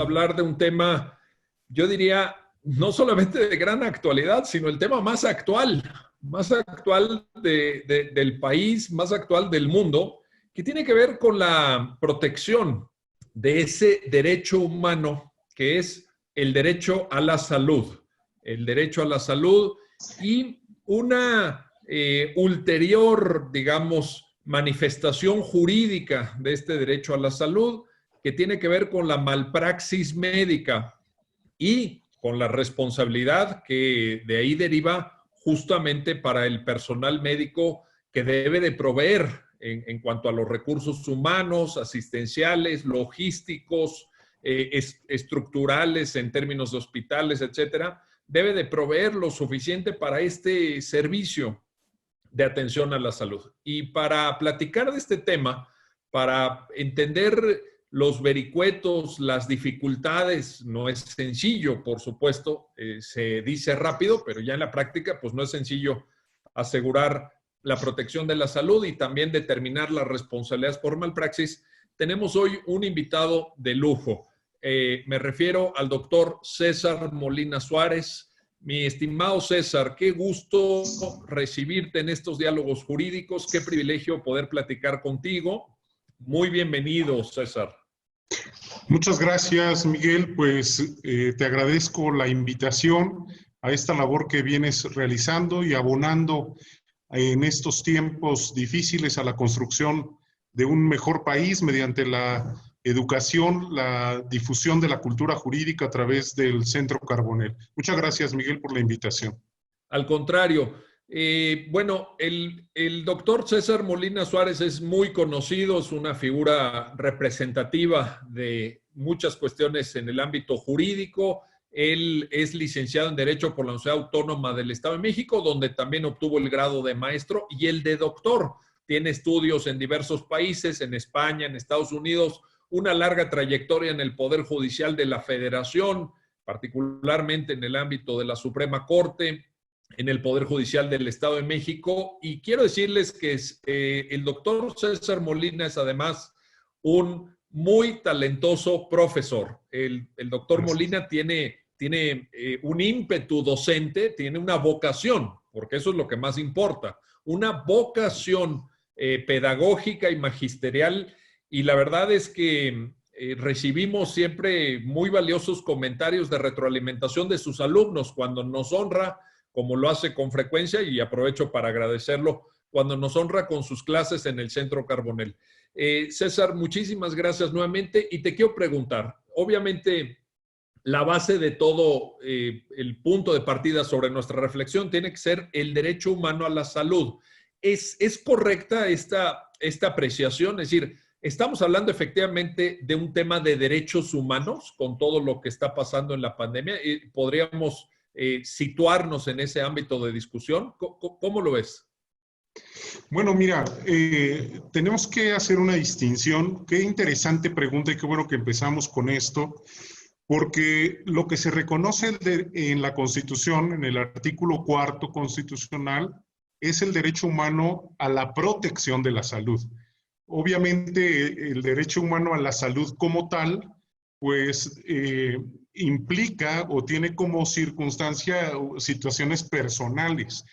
hablar de un tema, yo diría, no solamente de gran actualidad, sino el tema más actual del país, más actual del mundo, que tiene que ver con la protección de ese derecho humano que es el derecho a la salud. El derecho a la salud y una ulterior, digamos, manifestación jurídica de este derecho a la salud que tiene que ver con la malpraxis médica y con la responsabilidad que de ahí deriva justamente para el personal médico que debe de proveer en cuanto a los recursos humanos, asistenciales, logísticos, estructurales en términos de hospitales, etcétera, debe de proveer lo suficiente para este servicio de atención a la salud. Y para platicar de este tema, para entender los vericuetos, las dificultades, no es sencillo, por supuesto, se dice rápido, pero ya en la práctica, pues no es sencillo asegurar la protección de la salud y también determinar las responsabilidades por malpraxis. Tenemos hoy un invitado de lujo. Me refiero al doctor César Molina Suárez. Mi estimado César, qué gusto recibirte en estos diálogos jurídicos, qué privilegio poder platicar contigo. Muy bienvenido, César. Muchas gracias, Miguel. Pues te agradezco la invitación a esta labor que vienes realizando y abonando en estos tiempos difíciles a la construcción de un mejor país mediante la educación, la difusión de la cultura jurídica a través del Centro Carbonell. Muchas gracias, Miguel, por la invitación. Al contrario, bueno, el doctor César Molina Suárez es muy conocido, es una figura representativa de muchas cuestiones en el ámbito jurídico. Él es licenciado en Derecho por la Universidad Autónoma del Estado de México, donde también obtuvo el grado de maestro y el de doctor. Tiene estudios en diversos países, en España, en Estados Unidos, una larga trayectoria en el Poder Judicial de la Federación, particularmente en el ámbito de la Suprema Corte, en el Poder Judicial del Estado de México. Y quiero decirles que el doctor César Molina es además un muy talentoso profesor. El doctor Molina tiene un ímpetu docente, tiene una vocación, porque eso es lo que más importa, una vocación pedagógica y magisterial. Y la verdad es que recibimos siempre muy valiosos comentarios de retroalimentación de sus alumnos cuando nos honra, como lo hace con frecuencia, y aprovecho para agradecerlo, cuando nos honra con sus clases en el Centro Carbonell. César, muchísimas gracias nuevamente y te quiero preguntar, obviamente la base de todo, el punto de partida sobre nuestra reflexión tiene que ser el derecho humano a la salud. ¿Es correcta esta apreciación? Es decir, ¿estamos hablando efectivamente de un tema de derechos humanos con todo lo que está pasando en la pandemia? ¿Podríamos situarnos en ese ámbito de discusión? ¿Cómo lo ves? Bueno, mira, tenemos que hacer una distinción. Qué interesante pregunta y qué bueno que empezamos con esto, porque lo que se reconoce en la Constitución, en el artículo 4 constitucional, es el derecho humano a la protección de la salud. Obviamente, el derecho humano a la salud como tal, pues implica o tiene como circunstancia situaciones personales.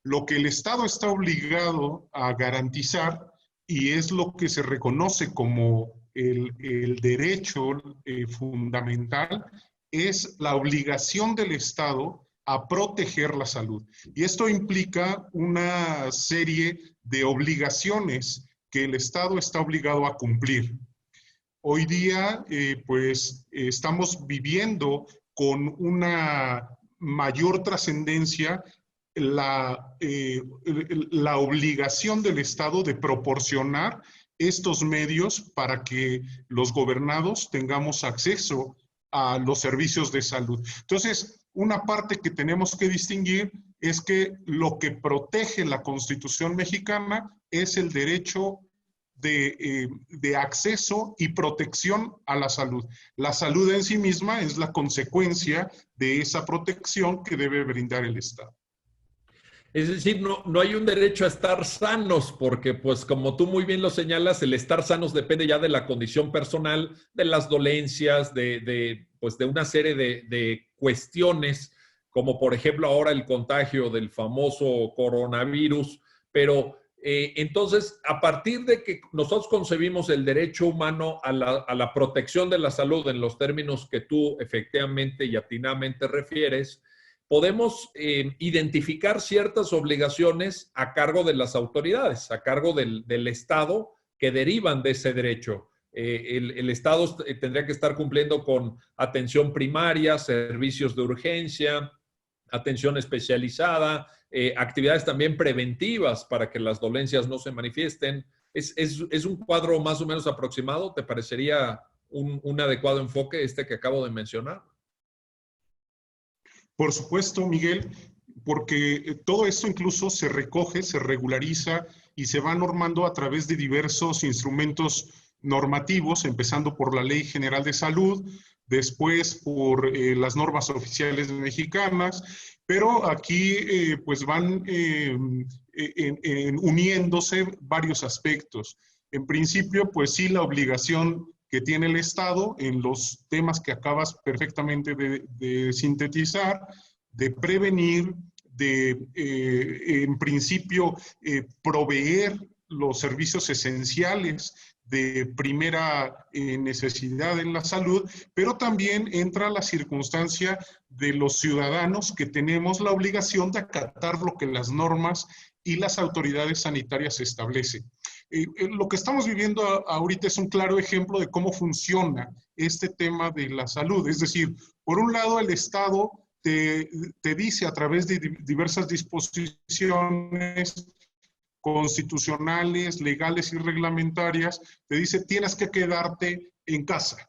Lo que el Estado está obligado a garantizar, y es lo que se reconoce como el derecho fundamental, es la obligación del Estado a proteger la salud. Y esto implica una serie de obligaciones que el Estado está obligado a cumplir. Hoy día, pues, estamos viviendo con una mayor trascendencia la obligación del Estado de proporcionar estos medios para que los gobernados tengamos acceso a los servicios de salud. Entonces, una parte que tenemos que distinguir es que lo que protege la Constitución mexicana es el derecho de acceso y protección a la salud. La salud en sí misma es la consecuencia de esa protección que debe brindar el Estado. Es decir, no hay un derecho a estar sanos, porque pues como tú muy bien lo señalas, el estar sanos depende ya de la condición personal, de las dolencias, pues de una serie de cuestiones, como por ejemplo ahora el contagio del famoso coronavirus. Pero entonces, a partir de que nosotros concebimos el derecho humano a la protección de la salud en los términos que tú efectivamente y atinadamente refieres, podemos identificar ciertas obligaciones a cargo de las autoridades, a cargo del Estado, que derivan de ese derecho. El Estado tendría que estar cumpliendo con atención primaria, servicios de urgencia, atención especializada, actividades también preventivas para que las dolencias no se manifiesten. ¿Es un cuadro más o menos aproximado? ¿Te parecería un adecuado enfoque este que acabo de mencionar? Por supuesto, Miguel, porque todo esto incluso se recoge, se regulariza y se va normando a través de diversos instrumentos normativos, empezando por la Ley General de Salud, después por las normas oficiales mexicanas, pero aquí pues van uniéndose varios aspectos. En principio, pues sí, la obligación que tiene el Estado en los temas que acabas perfectamente de sintetizar, de prevenir, en principio, proveer los servicios esenciales de primera necesidad en la salud, pero también entra la circunstancia de los ciudadanos que tenemos la obligación de acatar lo que las normas y las autoridades sanitarias establecen. Lo que estamos viviendo ahorita es un claro ejemplo de cómo funciona este tema de la salud. Es decir, por un lado, el Estado te dice a través de diversas disposiciones constitucionales, legales y reglamentarias, te dice tienes que quedarte en casa.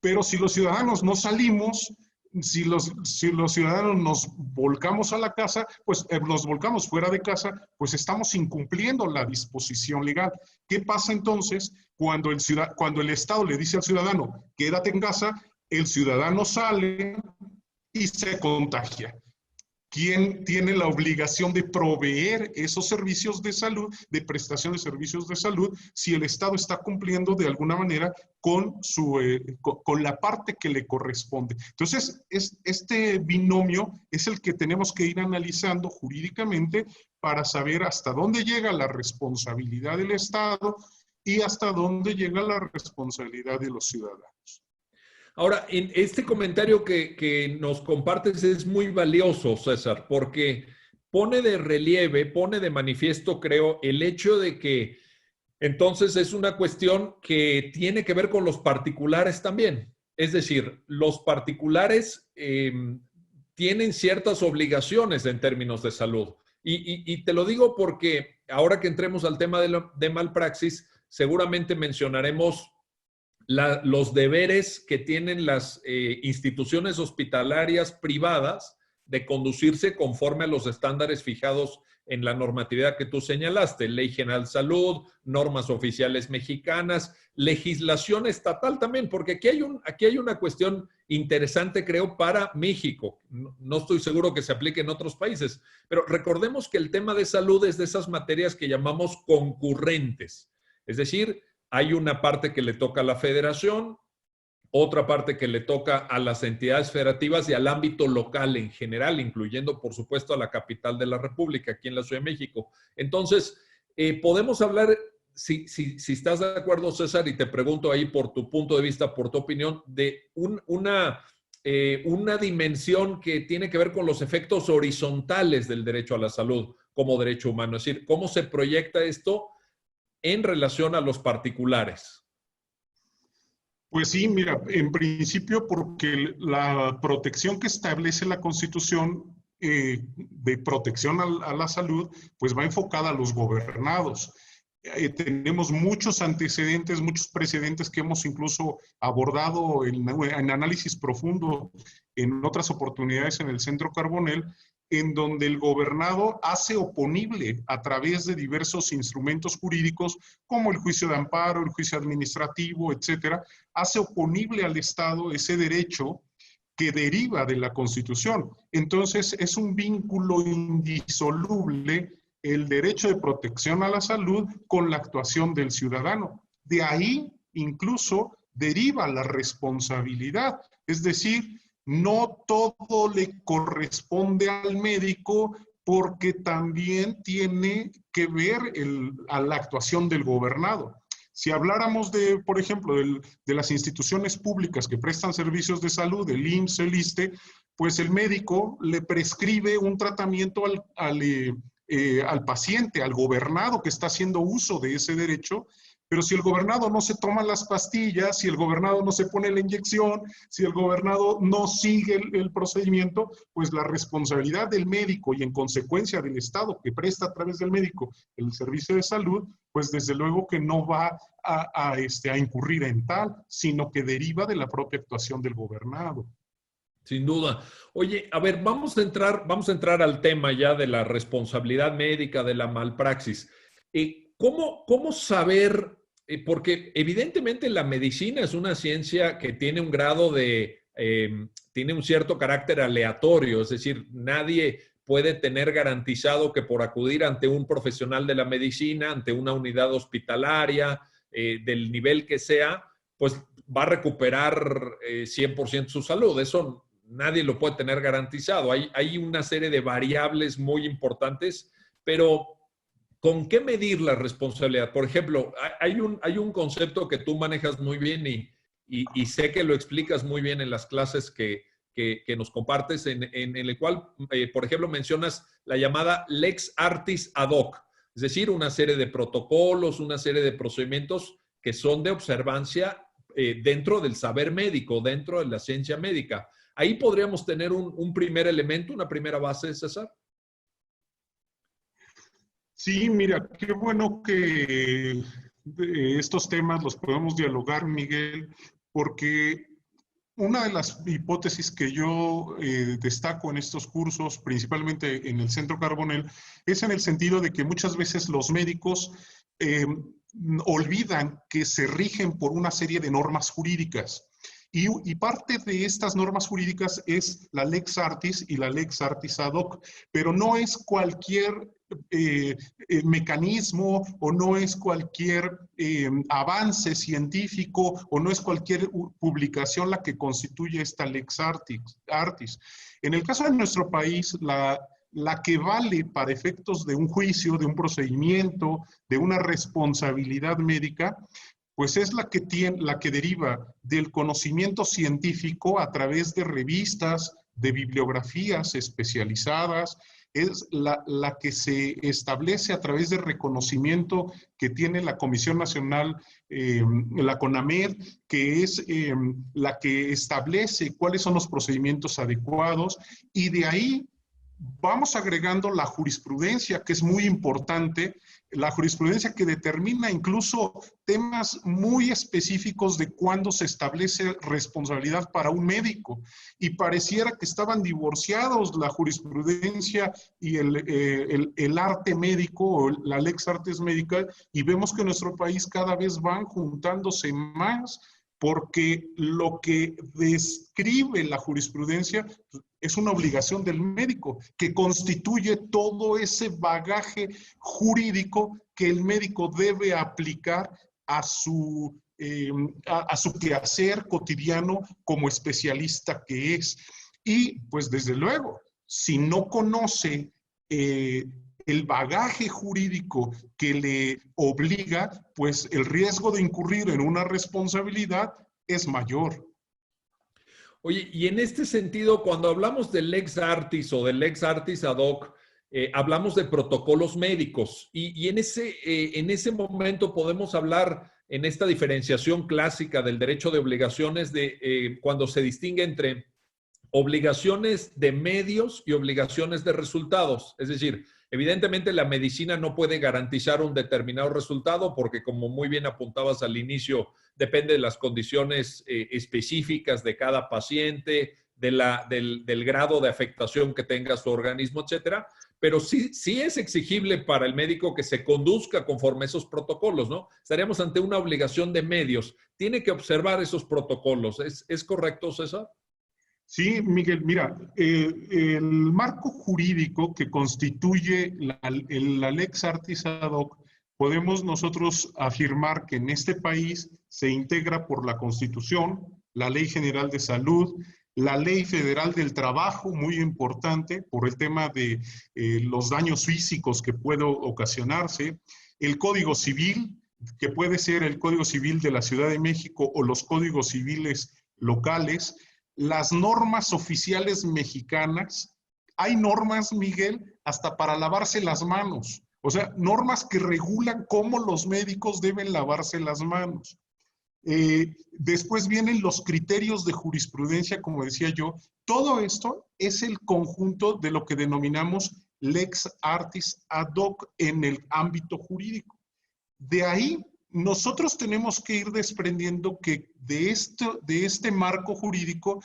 Pero si los ciudadanos no salimos, si los ciudadanos nos volcamos a la casa, pues nos volcamos fuera de casa, pues estamos incumpliendo la disposición legal. ¿Qué pasa entonces cuando el Estado le dice al ciudadano, quédate en casa, el ciudadano sale y se contagia? ¿Quién tiene la obligación de proveer esos servicios de salud, de prestación de servicios de salud, si el Estado está cumpliendo de alguna manera con la parte que le corresponde? Entonces, este binomio es el que tenemos que ir analizando jurídicamente para saber hasta dónde llega la responsabilidad del Estado y hasta dónde llega la responsabilidad de los ciudadanos. Ahora, en este comentario que nos compartes es muy valioso, César, porque pone de relieve, pone de manifiesto, creo, el hecho de que entonces es una cuestión que tiene que ver con los particulares también. Es decir, los particulares tienen ciertas obligaciones en términos de salud. Y te lo digo porque ahora que entremos al tema de malpraxis, seguramente mencionaremos los deberes que tienen las instituciones hospitalarias privadas de conducirse conforme a los estándares fijados en la normatividad que tú señalaste, Ley General de Salud, normas oficiales mexicanas, legislación estatal también, porque aquí hay una cuestión interesante, creo, para México. No estoy seguro que se aplique en otros países, pero recordemos que el tema de salud es de esas materias que llamamos concurrentes, es decir, hay una parte que le toca a la federación, otra parte que le toca a las entidades federativas y al ámbito local en general, incluyendo, por supuesto, a la capital de la República, aquí en la Ciudad de México. Entonces, podemos hablar, si estás de acuerdo, César, y te pregunto ahí por tu punto de vista, por tu opinión, de una dimensión que tiene que ver con los efectos horizontales del derecho a la salud como derecho humano. Es decir, cómo se proyecta esto en relación a los particulares. Pues sí, mira, en principio porque la protección que establece la Constitución de protección a la salud, pues va enfocada a los gobernados. Tenemos muchos antecedentes, muchos precedentes que hemos incluso abordado en análisis profundo en otras oportunidades en el Centro Carbonell, en donde el gobernado hace oponible a través de diversos instrumentos jurídicos, como el juicio de amparo, el juicio administrativo, etcétera, hace oponible al Estado ese derecho que deriva de la Constitución. Entonces, es un vínculo indisoluble el derecho de protección a la salud con la actuación del ciudadano. De ahí, incluso, deriva la responsabilidad. Es decir, no todo le corresponde al médico porque también tiene que ver a la actuación del gobernado. Si habláramos de, por ejemplo, de las instituciones públicas que prestan servicios de salud, el IMSS, el ISSSTE, pues el médico le prescribe un tratamiento al paciente, al gobernado que está haciendo uso de ese derecho, pero si el gobernado no se toma las pastillas, si el gobernado no se pone la inyección, si el gobernado no sigue el procedimiento, pues la responsabilidad del médico y en consecuencia del Estado que presta a través del médico el servicio de salud, pues desde luego que no va a incurrir en tal, sino que deriva de la propia actuación del gobernado. Sin duda. Oye, a ver, vamos a entrar al tema ya de la responsabilidad médica, de la malpraxis. ¿Cómo saber? Porque evidentemente la medicina es una ciencia que tiene un grado tiene un cierto carácter aleatorio, es decir, nadie puede tener garantizado que por acudir ante un profesional de la medicina, ante una unidad hospitalaria, del nivel que sea, pues va a recuperar 100% su salud. Eso nadie lo puede tener garantizado. Hay una serie de variables muy importantes, pero ¿con qué medir la responsabilidad? Por ejemplo, hay un concepto que tú manejas muy bien y sé que lo explicas muy bien en las clases que nos compartes, en el cual, por ejemplo, mencionas la llamada lex artis ad hoc, es decir, una serie de protocolos, una serie de procedimientos que son de observancia dentro del saber médico, dentro de la ciencia médica. Ahí podríamos tener un primer elemento, una primera base, César. Sí, mira, qué bueno que estos temas los podemos dialogar, Miguel, porque una de las hipótesis que yo destaco en estos cursos, principalmente en el Centro Carbonell, es en el sentido de que muchas veces los médicos olvidan que se rigen por una serie de normas jurídicas. Y parte de estas normas jurídicas es la lex artis y la lex artis ad hoc, pero no es cualquier mecanismo o no es cualquier avance científico o no es cualquier publicación la que constituye esta lex artis. En el caso de nuestro país, la que vale para efectos de un juicio, de un procedimiento, de una responsabilidad médica, pues es la que deriva del conocimiento científico a través de revistas, de bibliografías especializadas, es la que se establece a través del reconocimiento que tiene la Comisión Nacional, la CONAMED, que es la que establece cuáles son los procedimientos adecuados, y de ahí vamos agregando la jurisprudencia, que es muy importante, la jurisprudencia que determina incluso temas muy específicos de cuándo se establece responsabilidad para un médico. Y pareciera que estaban divorciados la jurisprudencia y el arte médico o la lex artis médica, y vemos que en nuestro país cada vez van juntándose más, porque lo que describe la jurisprudencia es una obligación del médico, que constituye todo ese bagaje jurídico que el médico debe aplicar a su quehacer cotidiano como especialista que es. Y pues desde luego, si no conoce el bagaje jurídico que le obliga, pues el riesgo de incurrir en una responsabilidad es mayor. Oye, y en este sentido, cuando hablamos del lex artis o del lex artis ad hoc, hablamos de protocolos médicos y en ese momento podemos hablar en esta diferenciación clásica del derecho de obligaciones de cuando se distingue entre obligaciones de medios y obligaciones de resultados. Es decir, evidentemente la medicina no puede garantizar un determinado resultado porque, como muy bien apuntabas al inicio, depende de las condiciones específicas de cada paciente, del grado de afectación que tenga su organismo, etcétera. Pero sí es exigible para el médico que se conduzca conforme a esos protocolos, ¿no? Estaríamos ante una obligación de medios. Tiene que observar esos protocolos. ¿Es correcto, César? Sí, Miguel, mira, el marco jurídico que constituye la Lex Artis ad hoc, podemos nosotros afirmar que en este país se integra por la Constitución, la Ley General de Salud, la Ley Federal del Trabajo, muy importante por el tema de los daños físicos que pueden ocasionarse, el Código Civil, que puede ser el Código Civil de la Ciudad de México o los códigos civiles locales, las normas oficiales mexicanas. Hay normas, Miguel, hasta para lavarse las manos. O sea, normas que regulan cómo los médicos deben lavarse las manos. Después vienen los criterios de jurisprudencia, como decía yo. Todo esto es el conjunto de lo que denominamos Lex Artis ad hoc en el ámbito jurídico. De ahí, nosotros tenemos que ir desprendiendo que de este marco jurídico,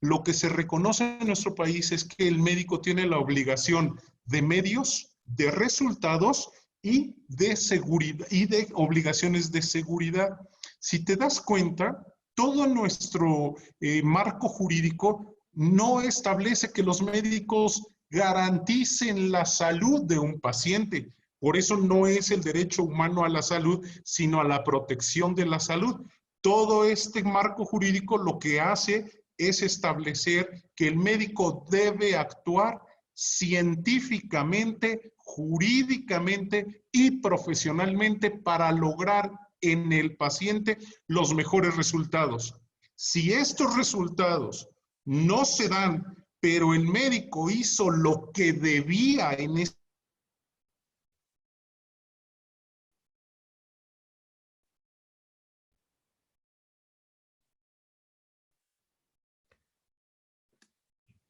lo que se reconoce en nuestro país es que el médico tiene la obligación de medios, de resultados y de seguridad y de obligaciones de seguridad. Si te das cuenta, todo nuestro marco jurídico no establece que los médicos garanticen la salud de un paciente. Por eso no es el derecho humano a la salud, sino a la protección de la salud. Todo este marco jurídico lo que hace es establecer que el médico debe actuar científicamente, jurídicamente y profesionalmente para lograr en el paciente los mejores resultados. Si estos resultados no se dan, pero el médico hizo lo que debía en este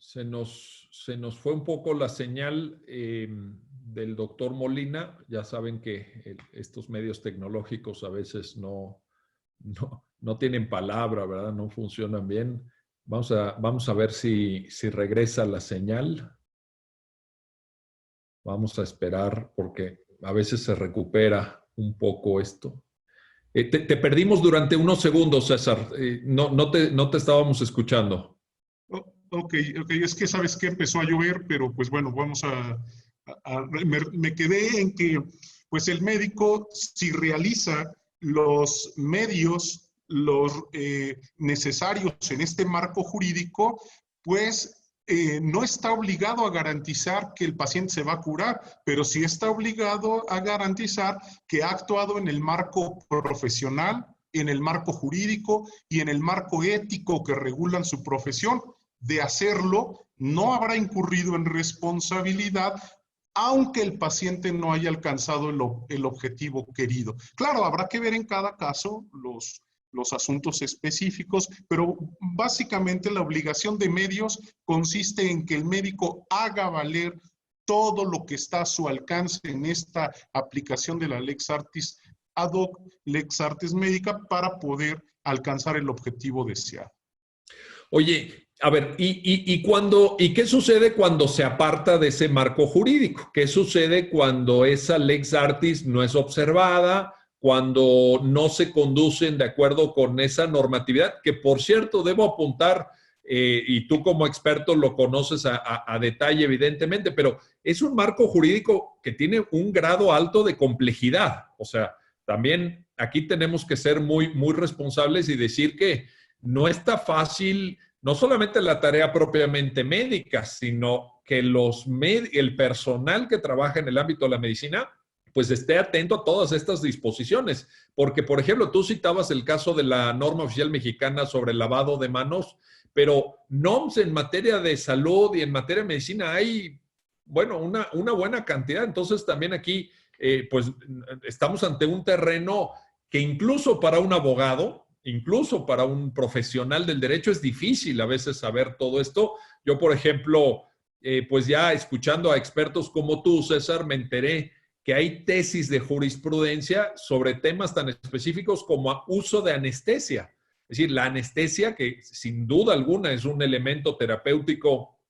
Se nos fue un poco la señal del doctor Molina. Ya saben que estos medios tecnológicos a veces no tienen palabra, ¿verdad? No funcionan bien. Vamos a ver si regresa la señal. Vamos a esperar porque a veces se recupera un poco esto. Te perdimos durante unos segundos, César. No te estábamos escuchando. Ok, es que sabes que empezó a llover, pero pues bueno, me quedé en que pues el médico si realiza los medios, los necesarios en este marco jurídico, pues no está obligado a garantizar que el paciente se va a curar, pero sí está obligado a garantizar que ha actuado en el marco profesional, en el marco jurídico y en el marco ético que regulan su profesión. De hacerlo, no habrá incurrido en responsabilidad, aunque el paciente no haya alcanzado el objetivo querido. Claro, habrá que ver en cada caso los asuntos específicos, pero básicamente la obligación de medios consiste en que el médico haga valer todo lo que está a su alcance en esta aplicación de la Lex Artis ad hoc, Lex Artis médica, para poder alcanzar el objetivo deseado. Oye, a ver, ¿y qué sucede cuando se aparta de ese marco jurídico? ¿Qué sucede cuando esa Lex Artis no es observada, cuando no se conducen de acuerdo con esa normatividad? Que, por cierto, debo apuntar, y tú como experto lo conoces a detalle, evidentemente, pero es un marco jurídico que tiene un grado alto de complejidad. O sea, también aquí tenemos que ser muy responsables y decir que no está fácil, no solamente la tarea propiamente médica, sino que el personal que trabaja en el ámbito de la medicina, pues esté atento a todas estas disposiciones. Porque, por ejemplo, tú citabas el caso de la norma oficial mexicana sobre el lavado de manos, pero NOMS en materia de salud y en materia de medicina hay, bueno, una buena cantidad. Entonces, también aquí, pues, estamos ante un terreno que incluso para un abogado, incluso para un profesional del derecho es difícil a veces saber todo esto. Yo, por ejemplo, pues ya escuchando a expertos como tú, César, me enteré que hay tesis de jurisprudencia sobre temas tan específicos como uso de anestesia. Es decir, la anestesia, que sin duda alguna es un elemento terapéutico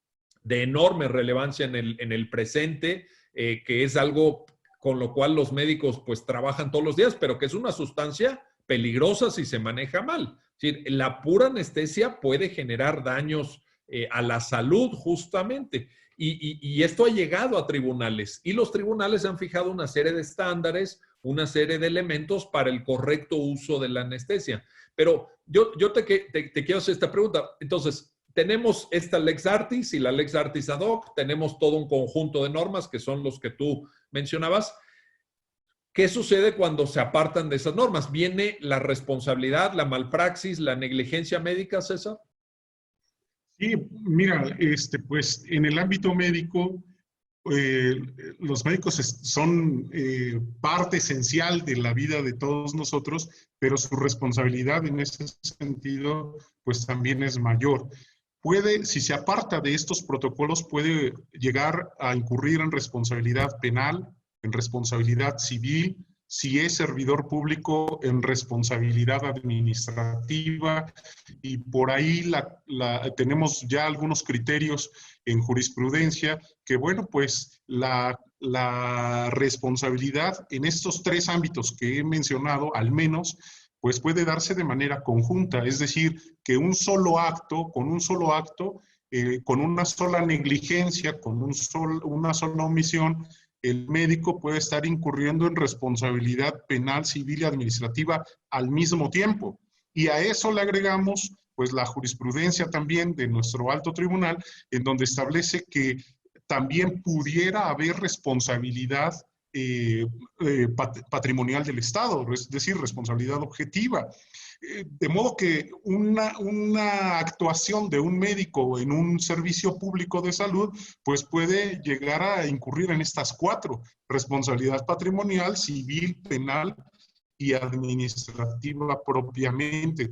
de enorme relevancia en el presente, que es algo con lo cual los médicos pues trabajan todos los días, pero que es una sustancia peligrosa si se maneja mal. Es decir, la pura anestesia puede generar daños a la salud justamente. Y esto ha llegado a tribunales y los tribunales han fijado una serie de estándares, una serie de elementos para el correcto uso de la anestesia. Pero yo te quiero hacer esta pregunta. Entonces, tenemos esta Lex Artis y la Lex Artis ad hoc, tenemos todo un conjunto de normas que son los que tú mencionabas. ¿Qué sucede cuando se apartan de esas normas? ¿Viene la responsabilidad, la malpraxis, la negligencia médica, César? Sí, mira, pues en el ámbito médico, eh, los médicos son parte esencial de la vida de todos nosotros, pero su responsabilidad en ese sentido, pues también es mayor. Si se aparta de estos protocolos, puede llegar a incurrir en responsabilidad penal, en responsabilidad civil, si es servidor público, en responsabilidad administrativa, y por ahí tenemos ya algunos criterios en jurisprudencia que, bueno, pues la responsabilidad en estos tres ámbitos que he mencionado, al menos, pues puede darse de manera conjunta, es decir, que con un solo acto, con una sola negligencia, con una sola omisión, el médico puede estar incurriendo en responsabilidad penal, civil y administrativa al mismo tiempo. Y a eso le agregamos, pues, la jurisprudencia también de nuestro alto tribunal, en donde establece que también pudiera haber responsabilidad patrimonial del Estado, es decir, responsabilidad objetiva. De modo que una actuación de un médico en un servicio público de salud, pues puede llegar a incurrir en estas cuatro: responsabilidad patrimonial, civil, penal y administrativa propiamente.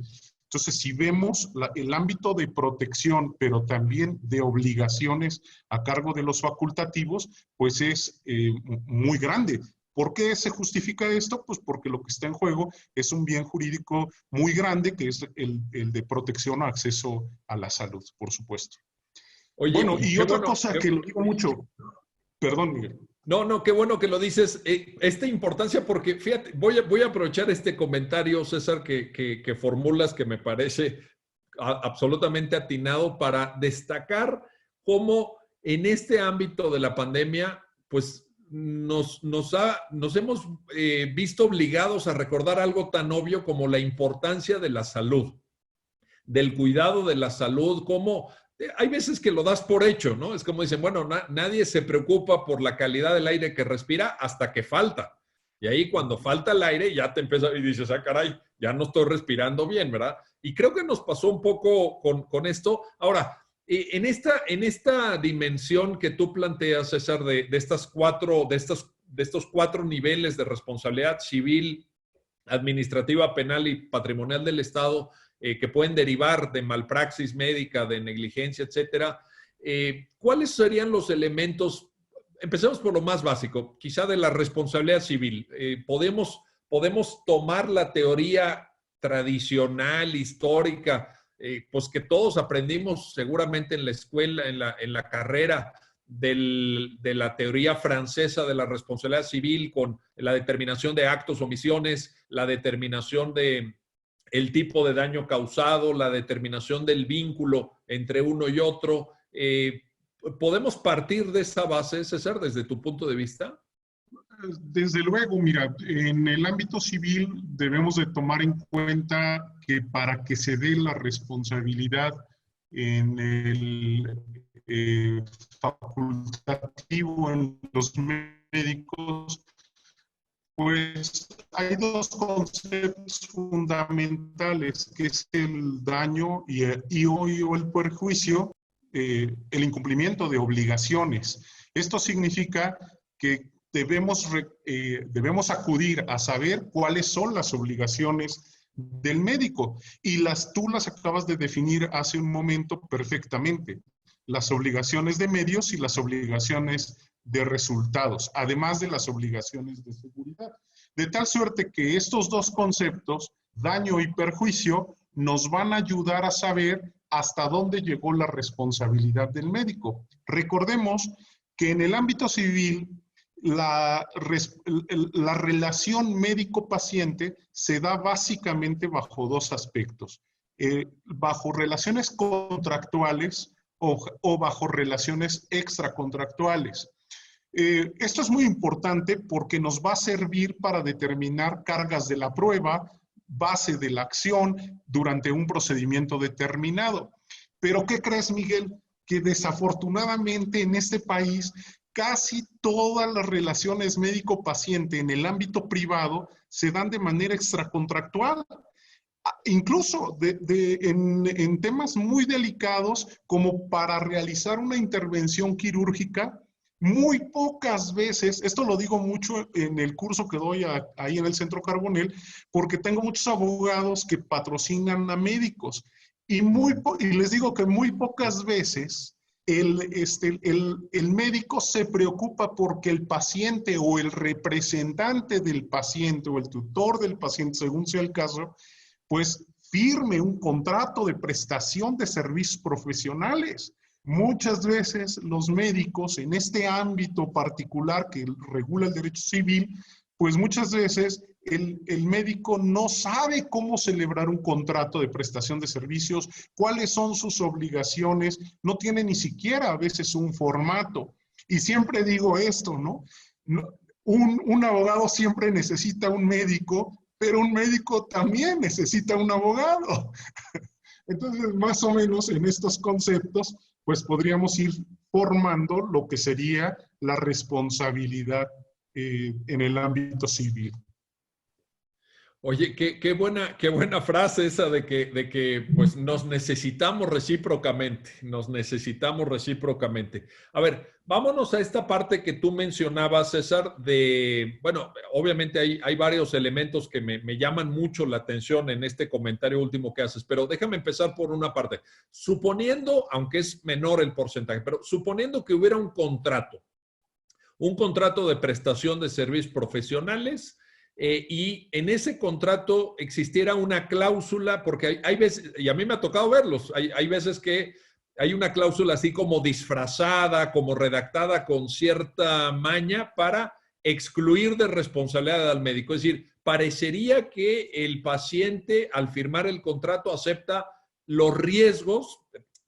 Entonces, si vemos el ámbito de protección, pero también de obligaciones a cargo de los facultativos, pues es muy grande. ¿Por qué se justifica esto? Pues porque lo que está en juego es un bien jurídico muy grande, que es el de protección o acceso a la salud, por supuesto. Oye, bueno, y otra cosa que lo digo mucho, perdón, Miguel. No, qué bueno que lo dices. Esta importancia, porque fíjate, voy a aprovechar este comentario, César, que formulas, que me parece absolutamente atinado, para destacar cómo en este ámbito de la pandemia, pues nos hemos visto obligados a recordar algo tan obvio como la importancia de la salud, del cuidado de la salud, cómo hay veces que lo das por hecho, ¿no? Es como dicen, bueno, nadie se preocupa por la calidad del aire que respira hasta que falta. Y ahí cuando falta el aire ya te empiezas y dices, ah, caray, ya no estoy respirando bien, ¿verdad? Y creo que nos pasó un poco con esto. Ahora, en esta dimensión que tú planteas, César, de estos cuatro niveles de responsabilidad civil, administrativa, penal y patrimonial del Estado, que pueden derivar de malpraxis médica, de negligencia, etcétera. ¿Cuáles serían los elementos? Empecemos por lo más básico, quizá de la responsabilidad civil. Podemos tomar la teoría tradicional, histórica, pues que todos aprendimos seguramente en la escuela, en la carrera, de la teoría francesa de la responsabilidad civil, con la determinación de actos, omisiones, la determinación de el tipo de daño causado, la determinación del vínculo entre uno y otro. ¿Podemos partir de esa base, César, desde tu punto de vista? Desde luego, mira, en el ámbito civil debemos de tomar en cuenta que para que se dé la responsabilidad en el facultativo, en los médicos, pues hay dos conceptos fundamentales, que es el daño y el perjuicio, el incumplimiento de obligaciones. Esto significa que debemos acudir a saber cuáles son las obligaciones del médico, y tú las acabas de definir hace un momento perfectamente: las obligaciones de medios y las obligaciones de resultados, además de las obligaciones de seguridad. De tal suerte que estos dos conceptos, daño y perjuicio, nos van a ayudar a saber hasta dónde llegó la responsabilidad del médico. Recordemos que en el ámbito civil, la relación médico-paciente se da básicamente bajo dos aspectos. Bajo relaciones contractuales o bajo relaciones extracontractuales. Esto es muy importante porque nos va a servir para determinar cargas de la prueba, base de la acción durante un procedimiento determinado. Pero ¿qué crees, Miguel? Que desafortunadamente en este país casi todas las relaciones médico-paciente en el ámbito privado se dan de manera extracontractual. Incluso en temas muy delicados como para realizar una intervención quirúrgica, muy pocas veces, esto lo digo mucho en el curso que doy ahí en el Centro Carbonell, porque tengo muchos abogados que patrocinan a médicos y les digo que muy pocas veces el médico se preocupa porque el paciente o el representante del paciente o el tutor del paciente, según sea el caso, pues firme un contrato de prestación de servicios profesionales. Muchas veces los médicos en este ámbito particular que regula el derecho civil, pues muchas veces el médico no sabe cómo celebrar un contrato de prestación de servicios, cuáles son sus obligaciones, no tiene ni siquiera a veces un formato. Y siempre digo esto, ¿no? Un abogado siempre necesita un médico, pero un médico también necesita un abogado. Entonces, más o menos en estos conceptos, pues podríamos ir formando lo que sería la responsabilidad en el ámbito civil. Oye, qué buena frase esa de que pues nos necesitamos recíprocamente. A ver, vámonos a esta parte que tú mencionabas, César, bueno, obviamente hay varios elementos que me llaman mucho la atención en este comentario último que haces, pero déjame empezar por una parte. Suponiendo, aunque es menor el porcentaje, pero suponiendo que hubiera un contrato de prestación de servicios profesionales, y en ese contrato existiera una cláusula, porque hay veces, y a mí me ha tocado verlos, hay veces que hay una cláusula así como disfrazada, como redactada con cierta maña para excluir de responsabilidad al médico. Es decir, parecería que el paciente al firmar el contrato acepta los riesgos,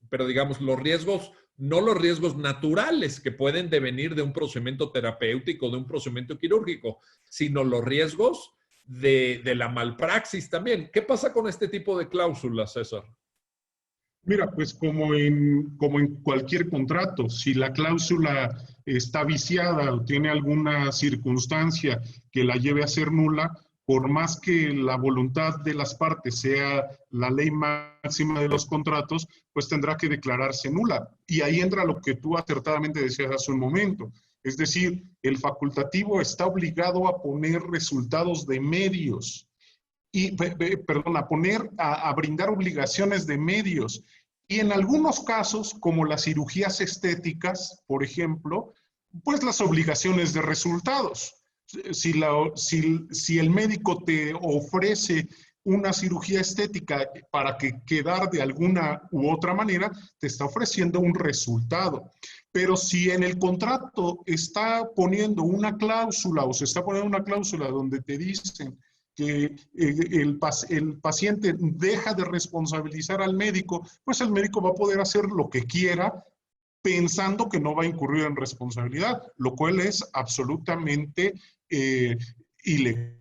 pero digamos los riesgos, no los riesgos naturales que pueden devenir de un procedimiento terapéutico, de un procedimiento quirúrgico, sino los riesgos de la malpraxis también. ¿Qué pasa con este tipo de cláusulas, César? Mira, pues como en cualquier contrato, si la cláusula está viciada o tiene alguna circunstancia que la lleve a ser nula, por más que la voluntad de las partes sea la ley máxima de los contratos, pues tendrá que declararse nula. Y ahí entra lo que tú acertadamente decías hace un momento. Es decir, el facultativo está obligado a poner resultados de medios perdón, a brindar obligaciones de medios. Y en algunos casos, como las cirugías estéticas, por ejemplo, pues las obligaciones de resultados. Si el médico te ofrece una cirugía estética para quedar de alguna u otra manera, te está ofreciendo un resultado. Pero si en el contrato está poniendo una cláusula o se está poniendo una cláusula donde te dicen que el paciente deja de responsabilizar al médico, pues el médico va a poder hacer lo que quiera pensando que no va a incurrir en responsabilidad, lo cual es absolutamente ilegal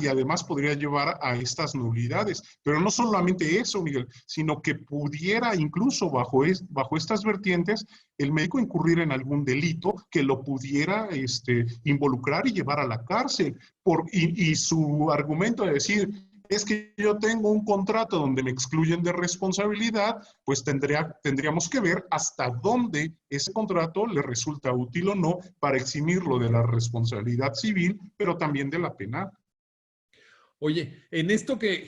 y además podría llevar a estas nulidades. Pero no solamente eso, Miguel, sino que pudiera incluso bajo estas vertientes el médico incurrir en algún delito que lo pudiera involucrar y llevar a la cárcel. Y su argumento de decir, es que yo tengo un contrato donde me excluyen de responsabilidad, pues tendríamos que ver hasta dónde ese contrato le resulta útil o no para eximirlo de la responsabilidad civil, pero también de la penal. Oye, en esto que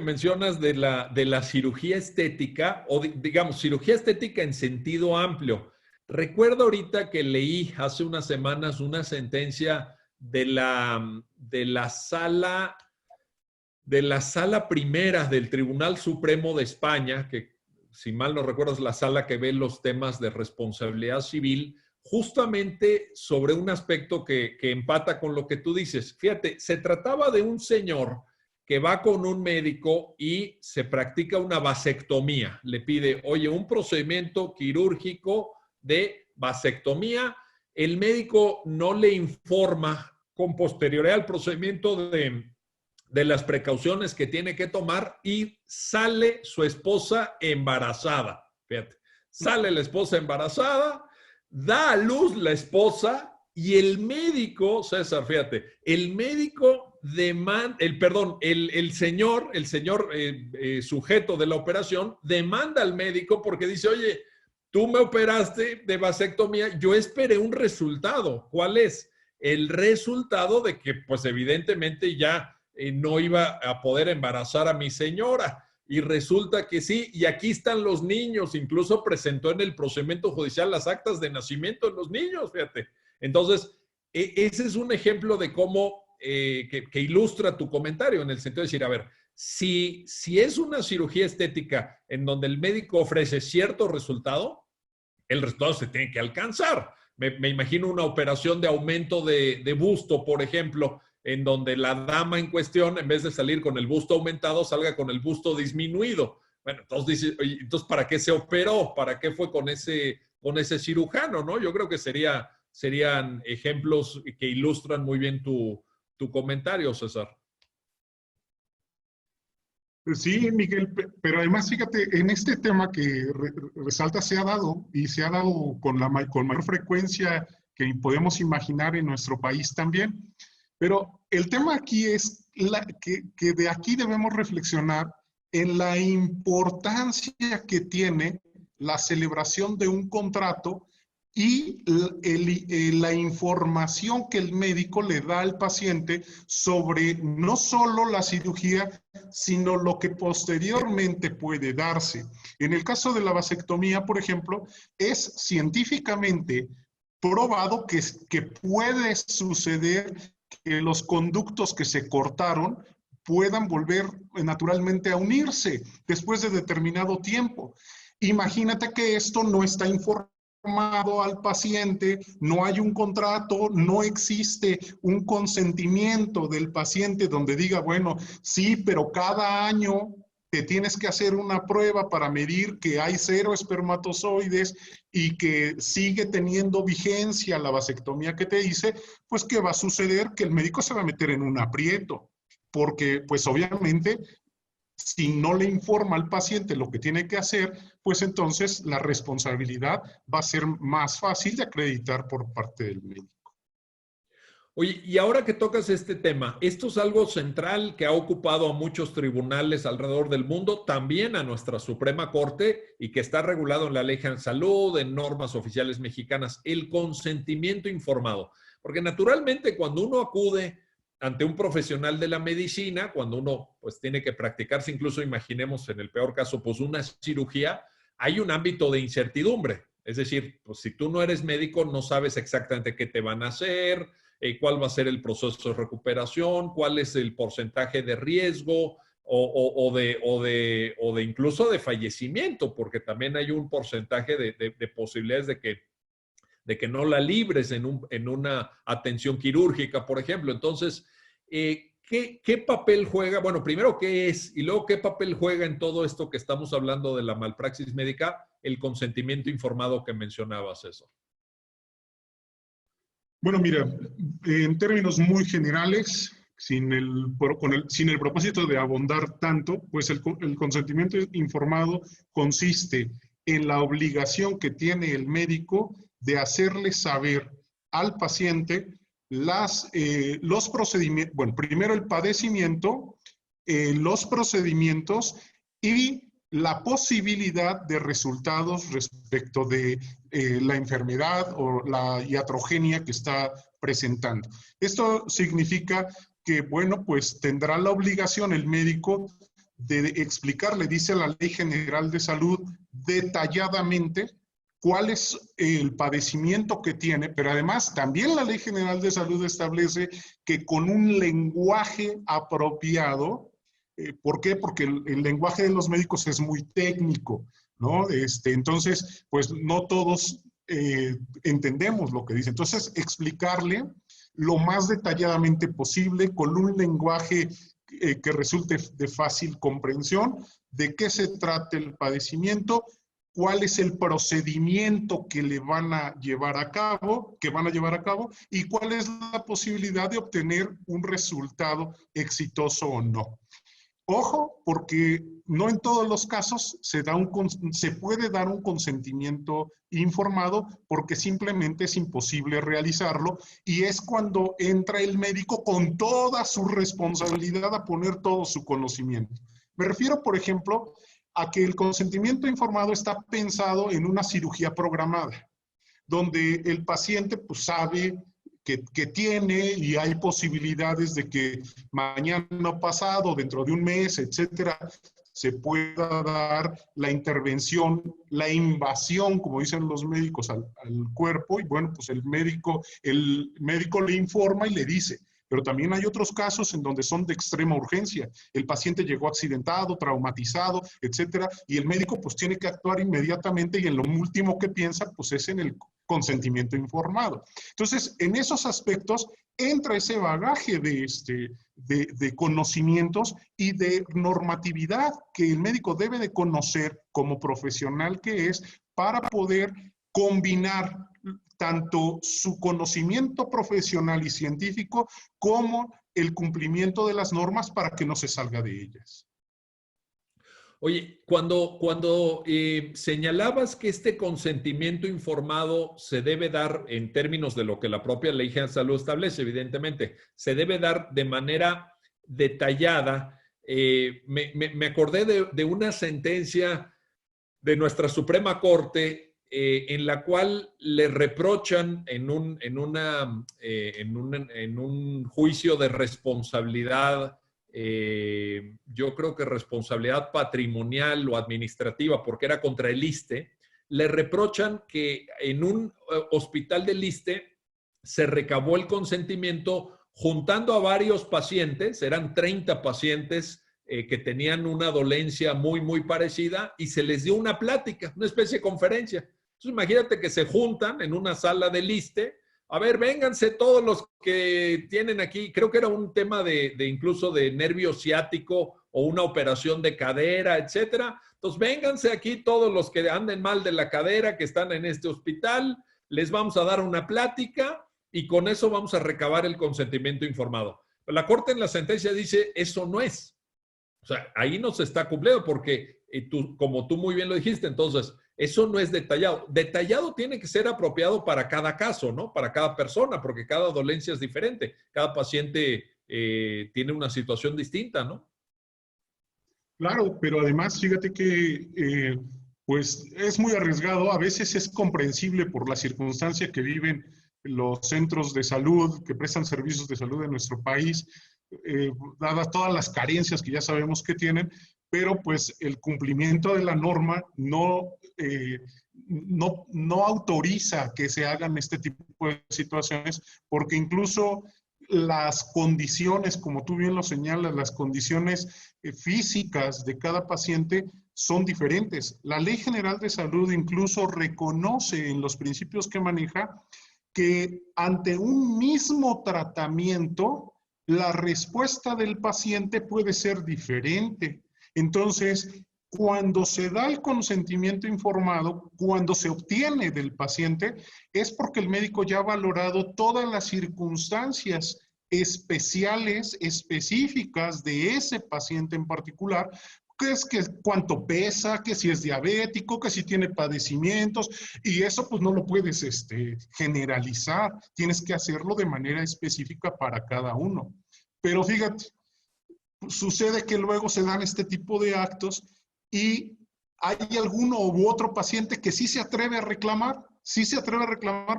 mencionas de la cirugía estética, o digamos, cirugía estética en sentido amplio, recuerdo ahorita que leí hace unas semanas una sentencia de la sala primera del Tribunal Supremo de España, que si mal no recuerdo es la sala que ve los temas de responsabilidad civil, justamente sobre un aspecto que empata con lo que tú dices. Fíjate, se trataba de un señor que va con un médico y se practica una vasectomía. Le pide, oye, un procedimiento quirúrgico de vasectomía. El médico no le informa con posterioridad al procedimiento de las precauciones que tiene que tomar y sale su esposa embarazada. Fíjate, sale la esposa embarazada, da a luz la esposa y el médico, César, fíjate, el médico demanda, el señor sujeto de la operación demanda al médico porque dice, oye, tú me operaste de vasectomía, yo esperé un resultado. ¿Cuál es? El resultado de que, pues evidentemente ya no iba a poder embarazar a mi señora. Y resulta que sí, y aquí están los niños, incluso presentó en el procedimiento judicial las actas de nacimiento de los niños, fíjate. Entonces, ese es un ejemplo de cómo, que ilustra tu comentario, en el sentido de decir, a ver, si es una cirugía estética en donde el médico ofrece cierto resultado, el resultado se tiene que alcanzar. Me imagino una operación de aumento de busto, por ejemplo, en donde la dama en cuestión, en vez de salir con el busto aumentado, salga con el busto disminuido. Bueno, entonces dice, oye, entonces, ¿para qué se operó? ¿Para qué fue con ese cirujano? ¿No? Yo creo que serían ejemplos que ilustran muy bien tu comentario, César. Sí, Miguel, pero además fíjate, en este tema que resalta se ha dado y se ha dado con mayor frecuencia que podemos imaginar en nuestro país también. Pero el tema aquí es que de aquí debemos reflexionar en la importancia que tiene la celebración de un contrato y la información que el médico le da al paciente sobre no solo la cirugía, sino lo que posteriormente puede darse. En el caso de la vasectomía, por ejemplo, es científicamente probado que puede suceder que los conductos que se cortaron puedan volver naturalmente a unirse después de determinado tiempo. Imagínate que esto no está informado al paciente, no hay un contrato, no existe un consentimiento del paciente donde diga, bueno, sí, pero cada año te tienes que hacer una prueba para medir que hay 0 espermatozoides y que sigue teniendo vigencia la vasectomía que te hice, pues ¿qué va a suceder? Que el médico se va a meter en un aprieto, porque pues obviamente si no le informa al paciente lo que tiene que hacer, pues entonces la responsabilidad va a ser más fácil de acreditar por parte del médico. Oye, y ahora que tocas este tema, esto es algo central que ha ocupado a muchos tribunales alrededor del mundo, también a nuestra Suprema Corte, y que está regulado en la Ley de Salud, en normas oficiales mexicanas, el consentimiento informado. Porque naturalmente cuando uno acude ante un profesional de la medicina, cuando uno pues tiene que practicarse, incluso imaginemos en el peor caso, pues una cirugía, hay un ámbito de incertidumbre. Es decir, pues si tú no eres médico, no sabes exactamente qué te van a hacer, cuál va a ser el proceso de recuperación, cuál es el porcentaje de riesgo o de incluso de fallecimiento, porque también hay un porcentaje de posibilidades de que no la libres en una atención quirúrgica, por ejemplo. Entonces, ¿qué papel juega? Bueno, primero, ¿qué es? Y luego, ¿qué papel juega en todo esto que estamos hablando de la malpraxis médica? El consentimiento informado que mencionabas, eso. Bueno, mira, en términos muy generales, sin el propósito de abundar tanto, pues el consentimiento informado consiste en la obligación que tiene el médico de hacerle saber al paciente los procedimientos, bueno, primero el padecimiento, los procedimientos y la posibilidad de resultados respecto de la enfermedad o la iatrogenia que está presentando. Esto significa que, bueno, pues tendrá la obligación el médico de explicarle, dice la Ley General de Salud, detalladamente cuál es el padecimiento que tiene, pero además también la Ley General de Salud establece que con un lenguaje apropiado. ¿Por qué? Porque el lenguaje de los médicos es muy técnico, ¿no? Entonces, pues no todos entendemos lo que dice. Entonces, explicarle lo más detalladamente posible con un lenguaje que resulte de fácil comprensión, de qué se trata el padecimiento, cuál es el procedimiento que le van a llevar a cabo, y cuál es la posibilidad de obtener un resultado exitoso o no. Ojo, porque no en todos los casos se puede dar un consentimiento informado porque simplemente es imposible realizarlo, y es cuando entra el médico con toda su responsabilidad a poner todo su conocimiento. Me refiero, por ejemplo, a que el consentimiento informado está pensado en una cirugía programada, donde el paciente pues sabe que tiene, y hay posibilidades de que mañana pasado, dentro de un mes, etcétera, se pueda dar la intervención, la invasión, como dicen los médicos, al cuerpo, y bueno, pues el médico le informa y le dice. Pero también hay otros casos en donde son de extrema urgencia. El paciente llegó accidentado, traumatizado, etcétera, y el médico pues tiene que actuar inmediatamente, y en lo último que piensa pues es en el consentimiento informado. Entonces, en esos aspectos entra ese bagaje de conocimientos y de normatividad que el médico debe de conocer como profesional que es, para poder combinar tanto su conocimiento profesional y científico como el cumplimiento de las normas para que no se salga de ellas. Oye, cuando señalabas que este consentimiento informado se debe dar en términos de lo que la propia Ley General de Salud establece, evidentemente, se debe dar de manera detallada. Me acordé de una sentencia de nuestra Suprema Corte en la cual le reprochan en un juicio de responsabilidad, yo creo que responsabilidad patrimonial o administrativa, porque era contra el ISSSTE, le reprochan que en un hospital del ISSSTE se recabó el consentimiento juntando a varios pacientes, eran 30 pacientes que tenían una dolencia muy, muy parecida, y se les dio una plática, una especie de conferencia. Entonces, imagínate que se juntan en una sala del ISSSTE. A ver, vénganse todos los que tienen aquí, creo que era un tema de incluso de nervio ciático o una operación de cadera, etcétera. Entonces, vénganse aquí todos los que anden mal de la cadera, que están en este hospital, les vamos a dar una plática y con eso vamos a recabar el consentimiento informado. La Corte en la sentencia dice, eso no es. O sea, ahí no se está cumpliendo porque, como tú muy bien lo dijiste, entonces, eso no es detallado. Detallado tiene que ser apropiado para cada caso, ¿no? Para cada persona, porque cada dolencia es diferente. Cada paciente tiene una situación distinta, ¿no? Claro, pero además, fíjate que pues es muy arriesgado. A veces es comprensible por la circunstancia que viven los centros de salud que prestan servicios de salud en nuestro país, dadas todas las carencias que ya sabemos que tienen, pero pues el cumplimiento de la norma no autoriza que se hagan este tipo de situaciones, porque incluso las condiciones, como tú bien lo señalas, las condiciones físicas de cada paciente son diferentes. La Ley General de Salud incluso reconoce en los principios que maneja que ante un mismo tratamiento, la respuesta del paciente puede ser diferente. Entonces, cuando se da el consentimiento informado, cuando se obtiene del paciente, es porque el médico ya ha valorado todas las circunstancias especiales, específicas de ese paciente en particular, que es que cuánto pesa, que si es diabético, que si tiene padecimientos, y eso pues no lo puedes generalizar, tienes que hacerlo de manera específica para cada uno. Pero fíjate, sucede que luego se dan este tipo de actos y hay alguno u otro paciente que sí se atreve a reclamar,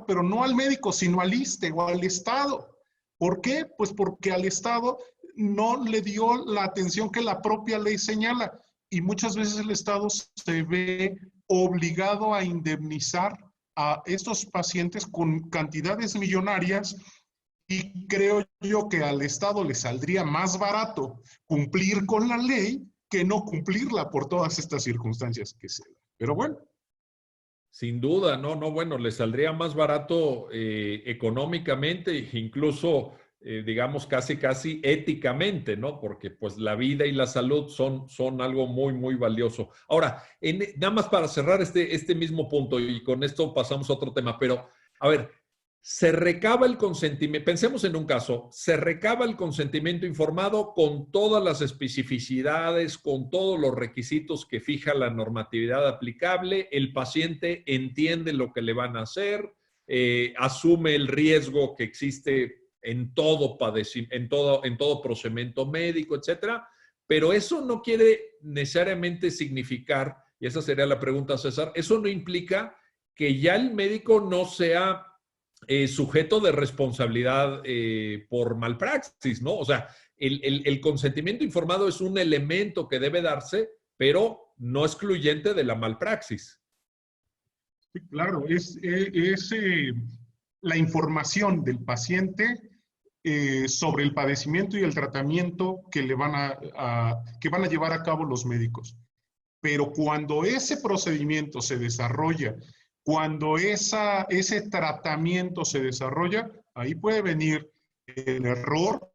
pero no al médico, sino al ISSSTE o al Estado. ¿Por qué? Pues porque al Estado no le dio la atención que la propia ley señala, y muchas veces el Estado se ve obligado a indemnizar a estos pacientes con cantidades millonarias, y creo yo que al Estado le saldría más barato cumplir con la ley que no cumplirla por todas estas circunstancias que se dan. Pero bueno. Sin duda, no, bueno, le saldría más barato económicamente, incluso digamos, casi éticamente, ¿no? Porque pues la vida y la salud son algo muy, muy valioso. Ahora, nada más para cerrar este mismo punto y con esto pasamos a otro tema, pero a ver, se recaba el consentimiento, pensemos en un caso, se recaba el consentimiento informado con todas las especificidades, con todos los requisitos que fija la normatividad aplicable, el paciente entiende lo que le van a hacer, asume el riesgo que existe en todo procedimiento médico, etcétera, pero eso no quiere necesariamente significar, y esa sería la pregunta, César, eso no implica que ya el médico no sea sujeto de responsabilidad por malpraxis, ¿no? O sea, el consentimiento informado es un elemento que debe darse, pero no excluyente de la malpraxis. Sí, claro, es la información del paciente sobre el padecimiento y el tratamiento que que van a llevar a cabo los médicos. Pero cuando ese procedimiento se desarrolla, cuando ese tratamiento se desarrolla, ahí puede venir el error,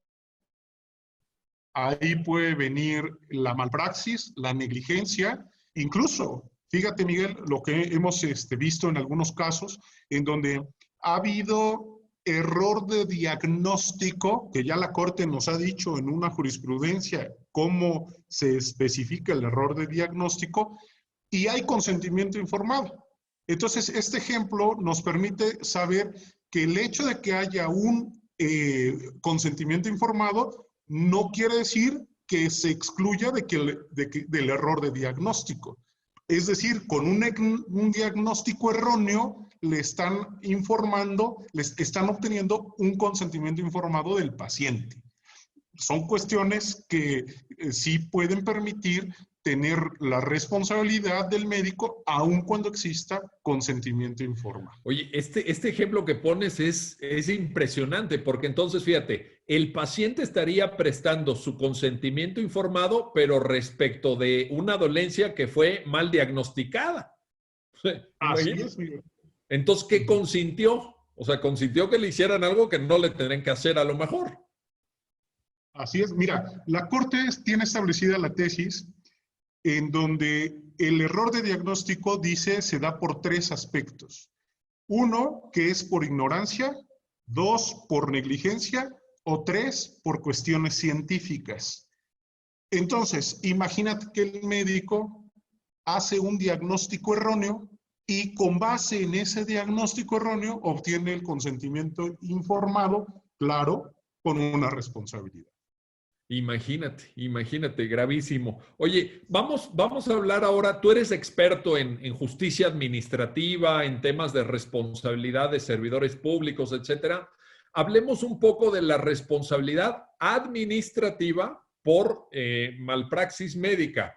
ahí puede venir la malpraxis, la negligencia, incluso, fíjate Miguel, lo que hemos visto en algunos casos en donde ha habido error de diagnóstico, que ya la Corte nos ha dicho en una jurisprudencia cómo se especifica el error de diagnóstico, y hay consentimiento informado. Entonces, este ejemplo nos permite saber que el hecho de que haya un consentimiento informado no quiere decir que se excluya del error de diagnóstico. Es decir, con un diagnóstico erróneo le están informando, les están obteniendo un consentimiento informado del paciente. Son cuestiones que sí pueden permitir tener la responsabilidad del médico aun cuando exista consentimiento informado. Oye, este ejemplo que pones es impresionante porque entonces, fíjate, el paciente estaría prestando su consentimiento informado, pero respecto de una dolencia que fue mal diagnosticada. Así es, Miguel. Entonces, ¿qué consintió? O sea, consintió que le hicieran algo que no le tendrían que hacer a lo mejor. Así es. Mira, la Corte tiene establecida la tesis en donde el error de diagnóstico, dice, se da por 3 aspectos. 1, que es por ignorancia; 2, por negligencia; o 3, por cuestiones científicas. Entonces, imagínate que el médico hace un diagnóstico erróneo y con base en ese diagnóstico erróneo obtiene el consentimiento informado, claro, con una responsabilidad. Imagínate, gravísimo. Oye, vamos a hablar ahora, tú eres experto en justicia administrativa, en temas de responsabilidad de servidores públicos, etcétera. Hablemos un poco de la responsabilidad administrativa por malpraxis médica,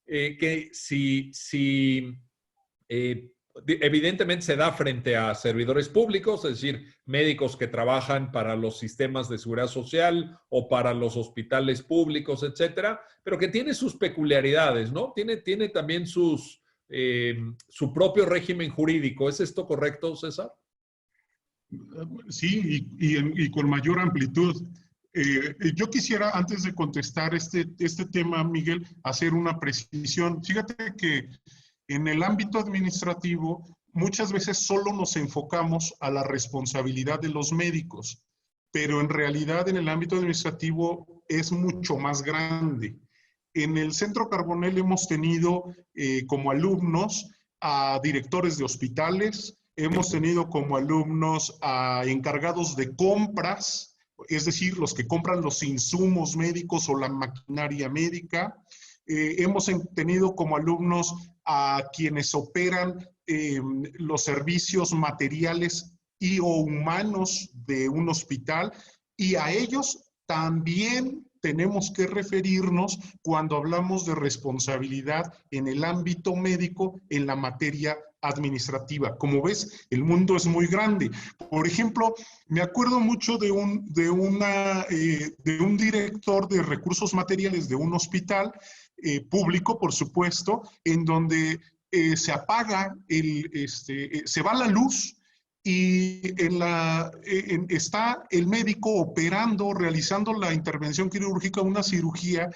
que evidentemente se da frente a servidores públicos, es decir, médicos que trabajan para los sistemas de seguridad social o para los hospitales públicos, etcétera, pero que tiene sus peculiaridades, ¿no? Tiene también su propio régimen jurídico. ¿Es esto correcto, César? Sí, y con mayor amplitud. Yo quisiera, antes de contestar este tema, Miguel, hacer una precisión. Fíjate que en el ámbito administrativo, muchas veces solo nos enfocamos a la responsabilidad de los médicos, pero en realidad en el ámbito administrativo es mucho más grande. En el Centro Carbonell hemos tenido como alumnos a directores de hospitales, hemos tenido como alumnos a encargados de compras, es decir, los que compran los insumos médicos o la maquinaria médica. Hemos tenido como alumnos a quienes operan los servicios materiales y o humanos de un hospital, y a ellos también tenemos que referirnos cuando hablamos de responsabilidad en el ámbito médico en la materia administrativa. Como ves, el mundo es muy grande. Por ejemplo, me acuerdo mucho de un director de recursos materiales de un hospital público, por supuesto, en donde se apaga, se va la luz y está el médico operando, realizando la intervención quirúrgica, una cirugía,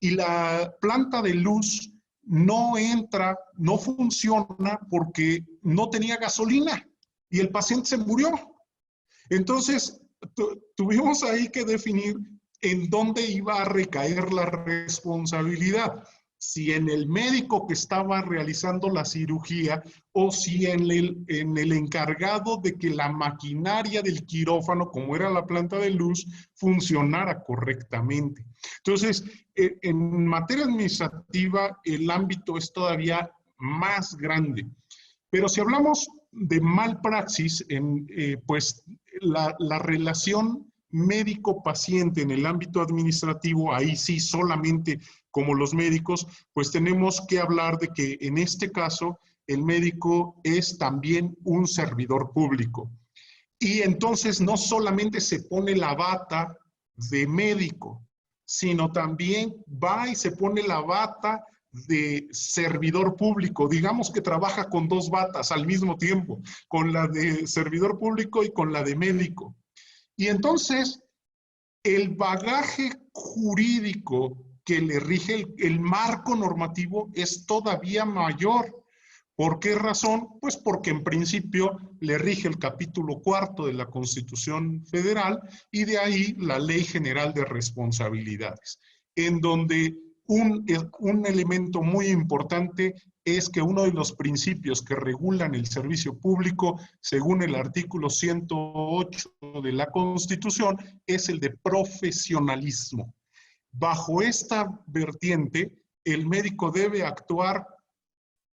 y la planta de luz no entra, no funciona porque no tenía gasolina y el paciente se murió. Entonces, tuvimos ahí que definir en dónde iba a recaer la responsabilidad. Si en el médico que estaba realizando la cirugía o si en el encargado de que la maquinaria del quirófano, como era la planta de luz, funcionara correctamente. Entonces, en materia administrativa, el ámbito es todavía más grande. Pero si hablamos de malpraxis, pues la relación médico-paciente en el ámbito administrativo, ahí sí solamente como los médicos, pues tenemos que hablar de que en este caso el médico es también un servidor público. Y entonces no solamente se pone la bata de médico, sino también va y se pone la bata de servidor público. Digamos que trabaja con dos batas al mismo tiempo, con la de servidor público y con la de médico. Y entonces, el bagaje jurídico que le rige el marco normativo es todavía mayor. ¿Por qué razón? Pues porque en principio le rige el capítulo 4 de la Constitución Federal y de ahí la Ley General de Responsabilidades, en donde un elemento muy importante es que uno de los principios que regulan el servicio público, según el artículo 108 de la Constitución, es el de profesionalismo. Bajo esta vertiente, el médico debe actuar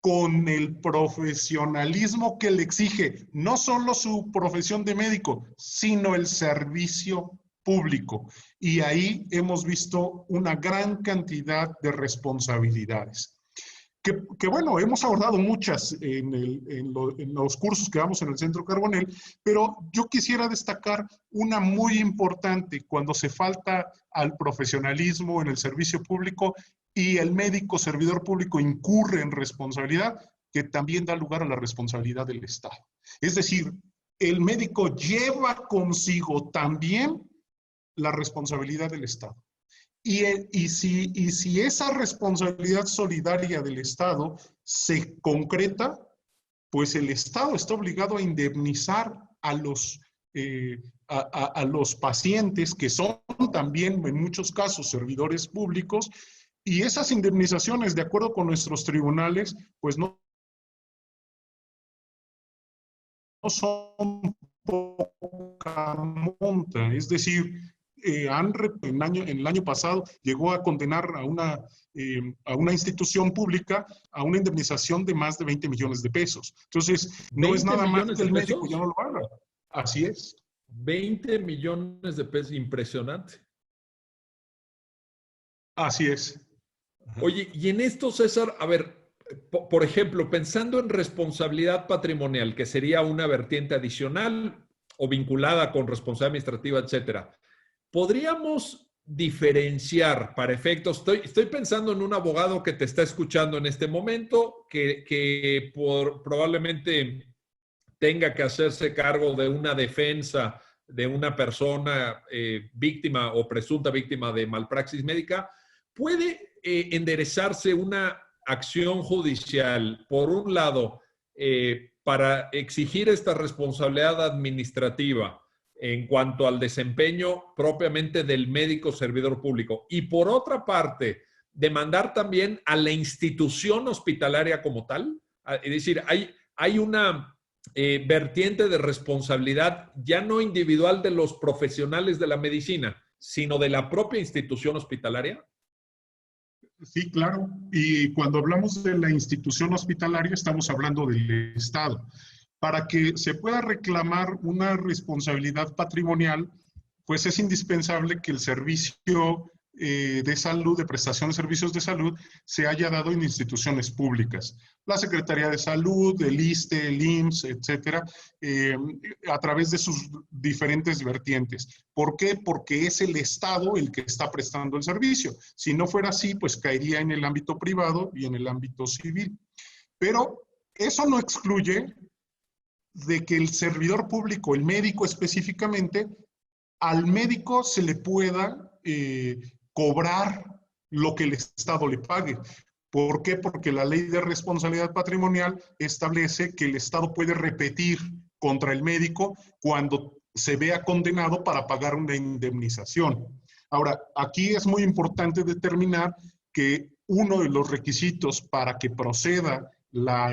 con el profesionalismo que le exige no solo su profesión de médico, sino el servicio público. Y ahí hemos visto una gran cantidad de responsabilidades. Que bueno, hemos abordado muchas en los cursos que damos en el Centro Carbonell, pero yo quisiera destacar una muy importante cuando se falta al profesionalismo en el servicio público y el médico servidor público incurre en responsabilidad, que también da lugar a la responsabilidad del Estado. Es decir, el médico lleva consigo también la responsabilidad del Estado. Y si esa responsabilidad solidaria del Estado se concreta, pues el Estado está obligado a indemnizar a los pacientes que son también en muchos casos servidores públicos, y esas indemnizaciones, de acuerdo con nuestros tribunales, pues no son poca monta. Es decir, en el año pasado llegó a condenar a una institución pública a una indemnización de más de 20 millones de pesos. Entonces, no es nada más que el médico ya no lo haga. Así es. 20 millones de pesos, impresionante. Así es. Oye, y en esto, César, a ver, por ejemplo, pensando en responsabilidad patrimonial, que sería una vertiente adicional o vinculada con responsabilidad administrativa, etcétera, ¿podríamos diferenciar para efectos? Estoy pensando en un abogado que te está escuchando en este momento, que probablemente tenga que hacerse cargo de una defensa de una persona víctima o presunta víctima de malpraxis médica. ¿Puede enderezarse una acción judicial, por un lado, para exigir esta responsabilidad administrativa en cuanto al desempeño propiamente del médico servidor público, y por otra parte, demandar también a la institución hospitalaria como tal? Es decir, hay una vertiente de responsabilidad ya no individual de los profesionales de la medicina, sino de la propia institución hospitalaria? Sí, claro. Y cuando hablamos de la institución hospitalaria, estamos hablando del Estado. Para que se pueda reclamar una responsabilidad patrimonial, pues es indispensable que el servicio de salud, de prestación de servicios de salud, se haya dado en instituciones públicas. La Secretaría de Salud, el ISSSTE, el IMSS, etcétera, a través de sus diferentes vertientes. ¿Por qué? Porque es el Estado el que está prestando el servicio. Si no fuera así, pues caería en el ámbito privado y en el ámbito civil. Pero eso no excluye de que el servidor público, el médico específicamente, al médico se le pueda cobrar lo que el Estado le pague. ¿Por qué? Porque la ley de responsabilidad patrimonial establece que el Estado puede repetir contra el médico cuando se vea condenado para pagar una indemnización. Ahora, aquí es muy importante determinar que uno de los requisitos para que proceda la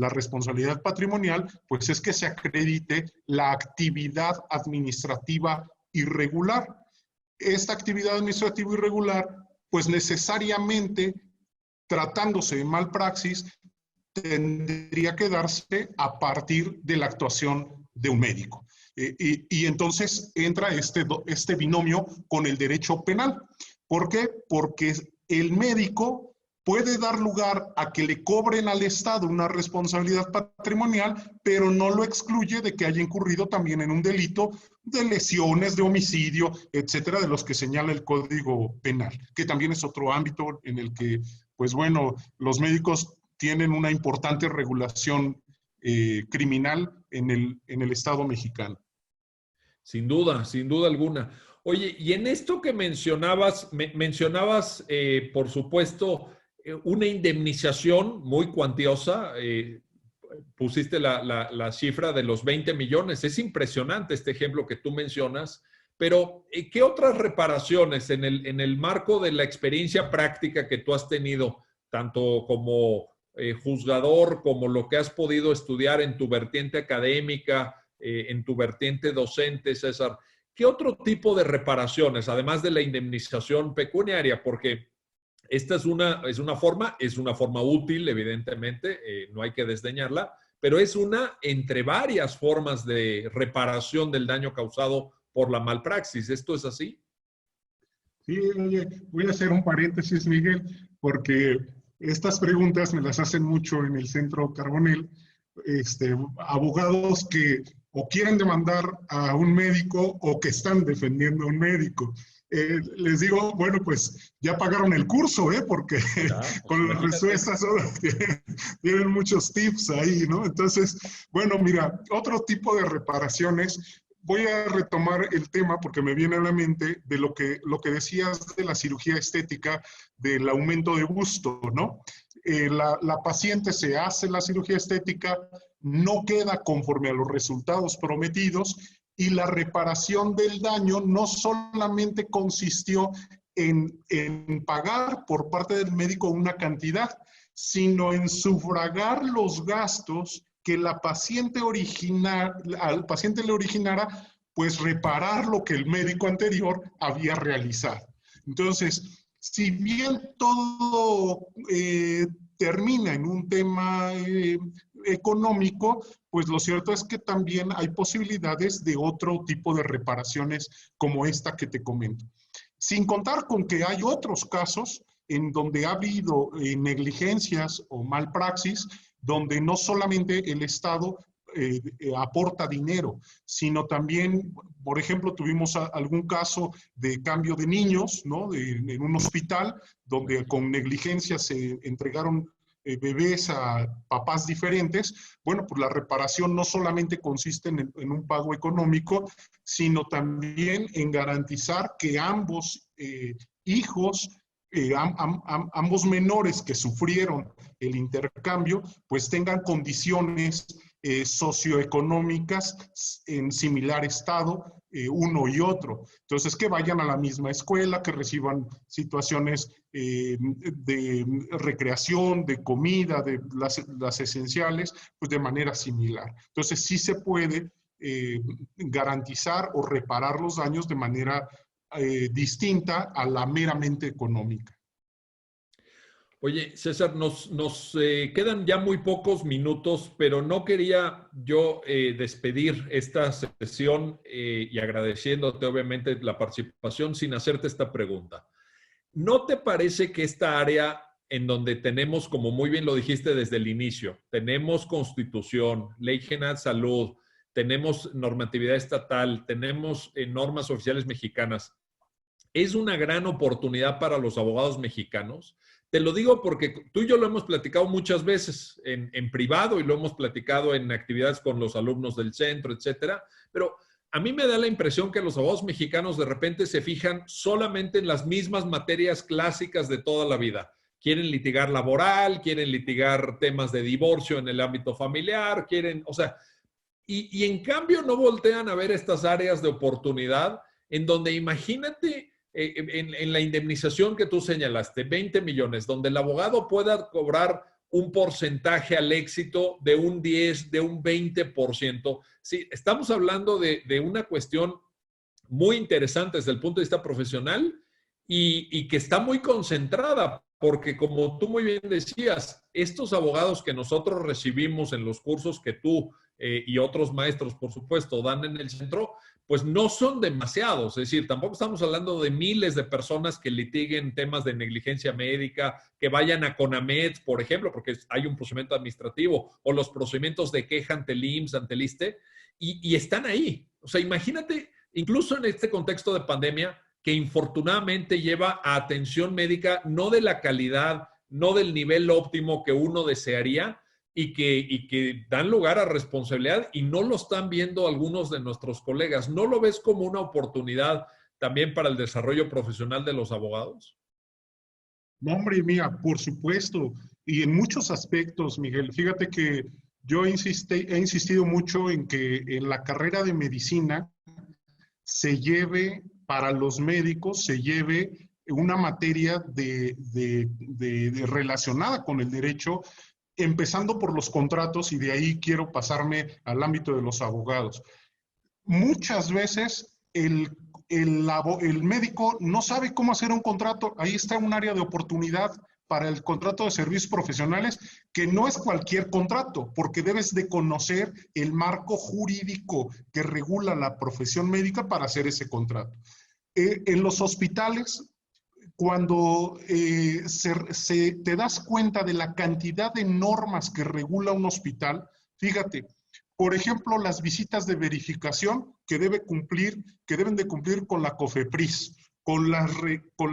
responsabilidad patrimonial, pues es que se acredite la actividad administrativa irregular. Esta actividad administrativa irregular, pues necesariamente, tratándose de malpraxis, tendría que darse a partir de la actuación de un médico. Y entonces entra este binomio con el derecho penal. ¿Por qué? Porque el médico puede dar lugar a que le cobren al Estado una responsabilidad patrimonial, pero no lo excluye de que haya incurrido también en un delito de lesiones, de homicidio, etcétera, de los que señala el Código Penal, que también es otro ámbito en el que, pues bueno, los médicos tienen una importante regulación criminal en el Estado mexicano. Sin duda alguna. Oye, y en esto que mencionabas, por supuesto, una indemnización muy cuantiosa. Pusiste la cifra de los 20 millones. Es impresionante este ejemplo que tú mencionas, pero ¿qué otras reparaciones en el marco de la experiencia práctica que tú has tenido, tanto como juzgador, como lo que has podido estudiar en tu vertiente académica, en tu vertiente docente, César? ¿Qué otro tipo de reparaciones, además de la indemnización pecuniaria? Porque esta es una forma útil, evidentemente, no hay que desdeñarla, pero es una entre varias formas de reparación del daño causado por la malpraxis. ¿Esto es así? Sí, oye, voy a hacer un paréntesis, Miguel, porque estas preguntas me las hacen mucho en el Centro Carbonell, abogados que o quieren demandar a un médico o que están defendiendo a un médico. Les digo, bueno, pues ya pagaron el curso, porque con las respuestas tienen muchos tips ahí, ¿no? Entonces, bueno, mira, otro tipo de reparaciones. Voy a retomar el tema porque me viene a la mente de lo que decías de la cirugía estética, del aumento de busto, ¿no? La paciente se hace la cirugía estética, no queda conforme a los resultados prometidos y la reparación del daño no solamente consistió en pagar por parte del médico una cantidad, sino en sufragar los gastos que al paciente le originara, pues reparar lo que el médico anterior había realizado. Entonces, si bien todo termina en un tema económico, pues lo cierto es que también hay posibilidades de otro tipo de reparaciones como esta que te comento. Sin contar con que hay otros casos en donde ha habido negligencias o malpraxis, donde no solamente el Estado aporta dinero, sino también, por ejemplo, tuvimos algún caso de cambio de niños, ¿no? En un hospital donde con negligencia se entregaron bebés a papás diferentes. Bueno, pues la reparación no solamente consiste en un pago económico, sino también en garantizar que ambos hijos, ambos menores que sufrieron el intercambio, pues tengan condiciones socioeconómicas en similar estado, uno y otro. Entonces, que vayan a la misma escuela, que reciban situaciones de recreación, de comida, de las esenciales, pues de manera similar. Entonces, sí se puede garantizar o reparar los daños de manera distinta a la meramente económica. Oye, César, nos quedan ya muy pocos minutos, pero no quería yo despedir esta sesión y agradeciéndote obviamente la participación sin hacerte esta pregunta. ¿No te parece que esta área en donde tenemos, como muy bien lo dijiste desde el inicio, tenemos Constitución, Ley General de Salud, tenemos normatividad estatal, tenemos normas oficiales mexicanas, es una gran oportunidad para los abogados mexicanos Te lo digo porque tú y yo lo hemos platicado muchas veces en privado y lo hemos platicado en actividades con los alumnos del centro, etcétera. Pero a mí me da la impresión que los abogados mexicanos de repente se fijan solamente en las mismas materias clásicas de toda la vida. Quieren litigar laboral, quieren litigar temas de divorcio en el ámbito familiar, quieren, o sea, y en cambio no voltean a ver estas áreas de oportunidad en donde imagínate en la indemnización que tú señalaste, 20 millones, donde el abogado pueda cobrar un porcentaje al éxito de un 10, de un 20%. Sí, estamos hablando de una cuestión muy interesante desde el punto de vista profesional y que está muy concentrada, porque como tú muy bien decías, estos abogados que nosotros recibimos en los cursos que tú y otros maestros, por supuesto, dan en el centro, pues no son demasiados. Es decir, tampoco estamos hablando de miles de personas que litiguen temas de negligencia médica, que vayan a CONAMED, por ejemplo, porque hay un procedimiento administrativo, o los procedimientos de queja ante el IMSS, ante el ISSSTE, y están ahí. O sea, imagínate, incluso en este contexto de pandemia, que infortunadamente lleva a atención médica no de la calidad, no del nivel óptimo que uno desearía, y que dan lugar a responsabilidad y no lo están viendo algunos de nuestros colegas. ¿No lo ves como una oportunidad también para el desarrollo profesional de los abogados? No, hombre, mira, por supuesto. Y en muchos aspectos, Miguel. Fíjate que yo he insistido mucho en que en la carrera de medicina se lleve, para los médicos, se lleve una materia relacionada con el derecho, empezando por los contratos, y de ahí quiero pasarme al ámbito de los abogados. Muchas veces el médico no sabe cómo hacer un contrato. Ahí está un área de oportunidad para el contrato de servicios profesionales, que no es cualquier contrato, porque debes de conocer el marco jurídico que regula la profesión médica para hacer ese contrato. En los hospitales, cuando te das cuenta de la cantidad de normas que regula un hospital, fíjate, por ejemplo, las visitas de verificación que deben de cumplir con la COFEPRIS, con la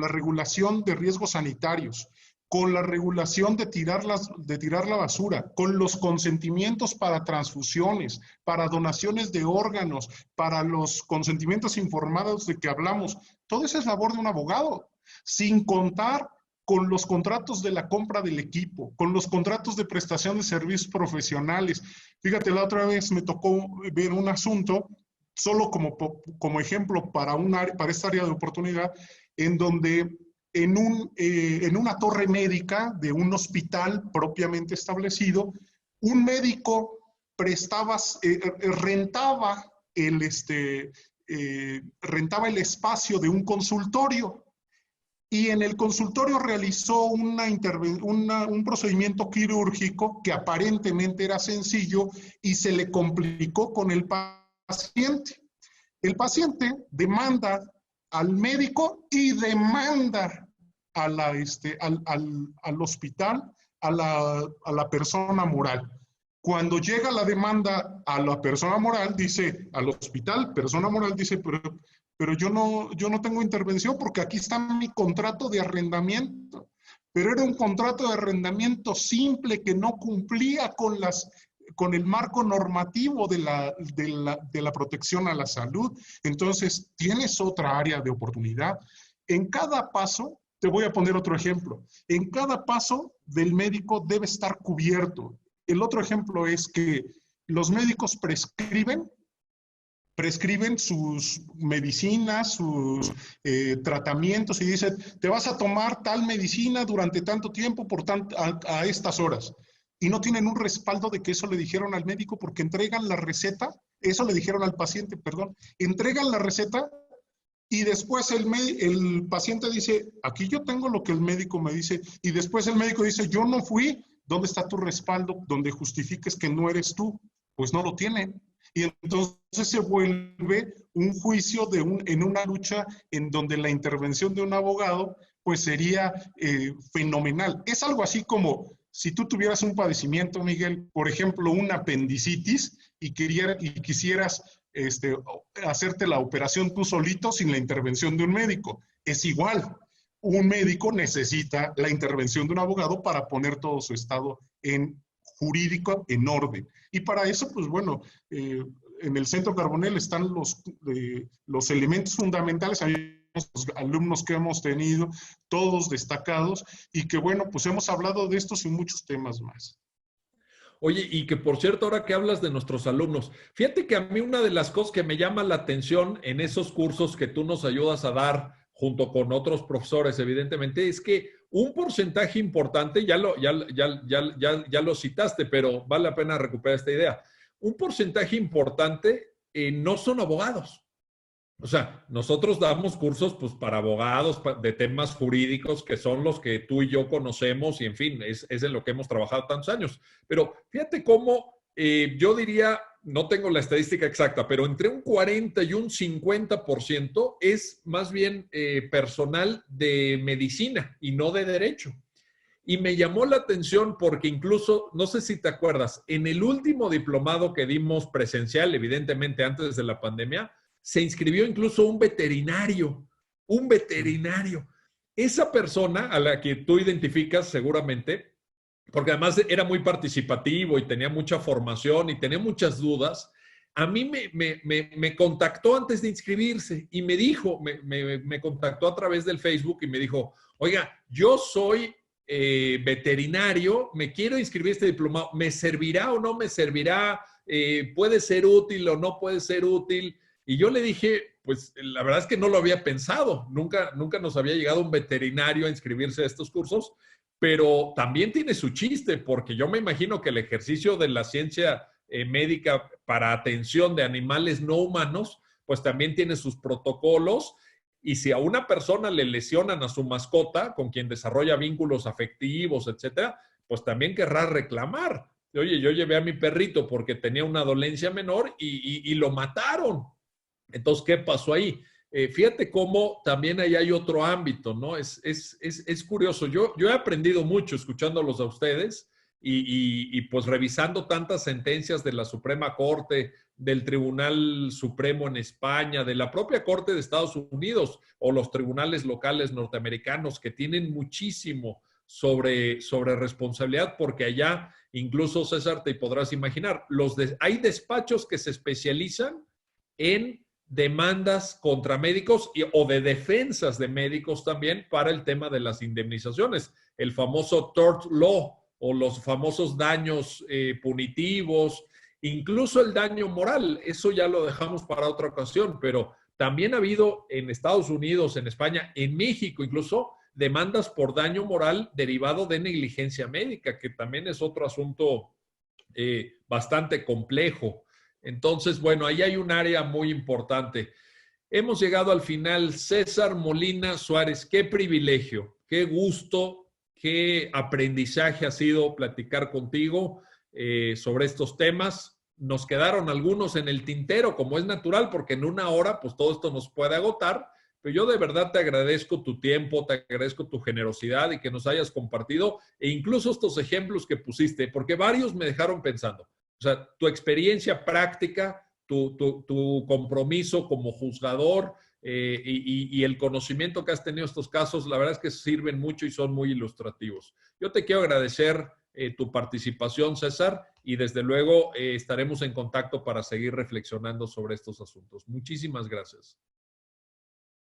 regulación de riesgos sanitarios, con la regulación de tirar la basura, con los consentimientos para transfusiones, para donaciones de órganos, para los consentimientos informados de que hablamos. Todo eso es labor de un abogado, sin contar con los contratos de la compra del equipo, con los contratos de prestación de servicios profesionales. Fíjate, la otra vez me tocó ver un asunto, solo como ejemplo para esta área de oportunidad, en donde en una torre médica de un hospital propiamente establecido, un médico rentaba el espacio de un consultorio, y en el consultorio realizó un procedimiento quirúrgico que aparentemente era sencillo y se le complicó con el paciente. El paciente demanda al médico y demanda al hospital, a la persona moral. Cuando llega la demanda a la persona moral, dice, al hospital, persona moral dice, pero yo no tengo intervención porque aquí está mi contrato de arrendamiento. Pero era un contrato de arrendamiento simple que no cumplía con el marco normativo de la protección a la salud. Entonces, tienes otra área de oportunidad. En cada paso, te voy a poner otro ejemplo, en cada paso del médico debe estar cubierto. El otro ejemplo es que los médicos prescriben sus medicinas, sus tratamientos, y dicen, te vas a tomar tal medicina durante tanto tiempo a estas horas. Y no tienen un respaldo de que eso le dijeron al médico, porque entregan la receta, eso le dijeron al paciente, perdón, entregan la receta y después el paciente dice, aquí yo tengo lo que el médico me dice, y después el médico dice, yo no fui. ¿Dónde está tu respaldo donde justifiques que no eres tú? Pues no lo tienen. Y entonces se vuelve un juicio en una lucha en donde la intervención de un abogado pues sería fenomenal. Es algo así como si tú tuvieras un padecimiento, Miguel, por ejemplo, una apendicitis, y quisieras hacerte la operación tú solito sin la intervención de un médico. Es igual. un médico necesita la intervención de un abogado para poner todo su estado jurídico en orden. Y para eso, pues bueno, en el Centro Carbonell están los elementos fundamentales. Hay los alumnos que hemos tenido, todos destacados, y que bueno, pues hemos hablado de estos y muchos temas más. Oye, y que por cierto, ahora que hablas de nuestros alumnos, fíjate que a mí una de las cosas que me llama la atención en esos cursos que tú nos ayudas a dar junto con otros profesores, evidentemente, es que un porcentaje importante, ya lo citaste, pero vale la pena recuperar esta idea, un porcentaje importante no son abogados. O sea, nosotros damos cursos pues, para abogados de temas jurídicos que son los que tú y yo conocemos y en fin, es en lo que hemos trabajado tantos años. Pero fíjate cómo yo diría, no tengo la estadística exacta, pero entre un 40 y un 50% es más bien personal de medicina y no de derecho. Y me llamó la atención porque incluso, no sé si te acuerdas, en el último diplomado que dimos presencial, evidentemente antes de la pandemia, se inscribió incluso un veterinario. Esa persona a la que tú identificas seguramente, porque además era muy participativo y tenía mucha formación y tenía muchas dudas, a mí me contactó antes de inscribirse y me dijo, me contactó a través del Facebook y me dijo, oiga, yo soy veterinario, me quiero inscribir a este diplomado, ¿me servirá o no me servirá? ¿Puede ser útil o no puede ser útil? Y yo le dije, pues la verdad es que no lo había pensado, nunca nos había llegado un veterinario a inscribirse a estos cursos, pero también tiene su chiste, porque yo me imagino que el ejercicio de la ciencia médica para atención de animales no humanos, pues también tiene sus protocolos, y si a una persona le lesionan a su mascota, con quien desarrolla vínculos afectivos, etcétera, pues también querrá reclamar. Oye, yo llevé a mi perrito porque tenía una dolencia menor y lo mataron. Entonces, ¿qué pasó ahí? Fíjate cómo también ahí hay otro ámbito, ¿no? Es curioso. Yo he aprendido mucho escuchándolos a ustedes y pues revisando tantas sentencias de la Suprema Corte, del Tribunal Supremo en España, de la propia Corte de Estados Unidos o los tribunales locales norteamericanos que tienen muchísimo sobre responsabilidad, porque allá, incluso César, te podrás imaginar, hay despachos que se especializan en demandas contra médicos o de defensas de médicos también para el tema de las indemnizaciones, el famoso tort law o los famosos daños punitivos, incluso el daño moral. Eso ya lo dejamos para otra ocasión, pero también ha habido en Estados Unidos, en España, en México incluso, demandas por daño moral derivado de negligencia médica, que también es otro asunto bastante complejo. Entonces, bueno, ahí hay un área muy importante. Hemos llegado al final. César Molina Suárez, qué privilegio, qué gusto, qué aprendizaje ha sido platicar contigo sobre estos temas. Nos quedaron algunos en el tintero, como es natural, porque en una hora, pues todo esto nos puede agotar, pero yo de verdad te agradezco tu tiempo, te agradezco tu generosidad y que nos hayas compartido, e incluso estos ejemplos que pusiste, porque varios me dejaron pensando. O sea, tu experiencia práctica, tu compromiso como juzgador y el conocimiento que has tenido en estos casos, la verdad es que sirven mucho y son muy ilustrativos. Yo te quiero agradecer tu participación, César, y desde luego estaremos en contacto para seguir reflexionando sobre estos asuntos. Muchísimas gracias.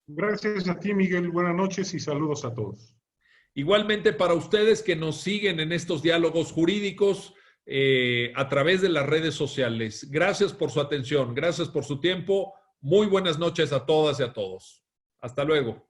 Gracias a ti, Miguel. Buenas noches y saludos a todos. Igualmente para ustedes que nos siguen en estos diálogos jurídicos, a través de las redes sociales. Gracias por su atención, gracias por su tiempo. Muy buenas noches a todas y a todos. Hasta luego.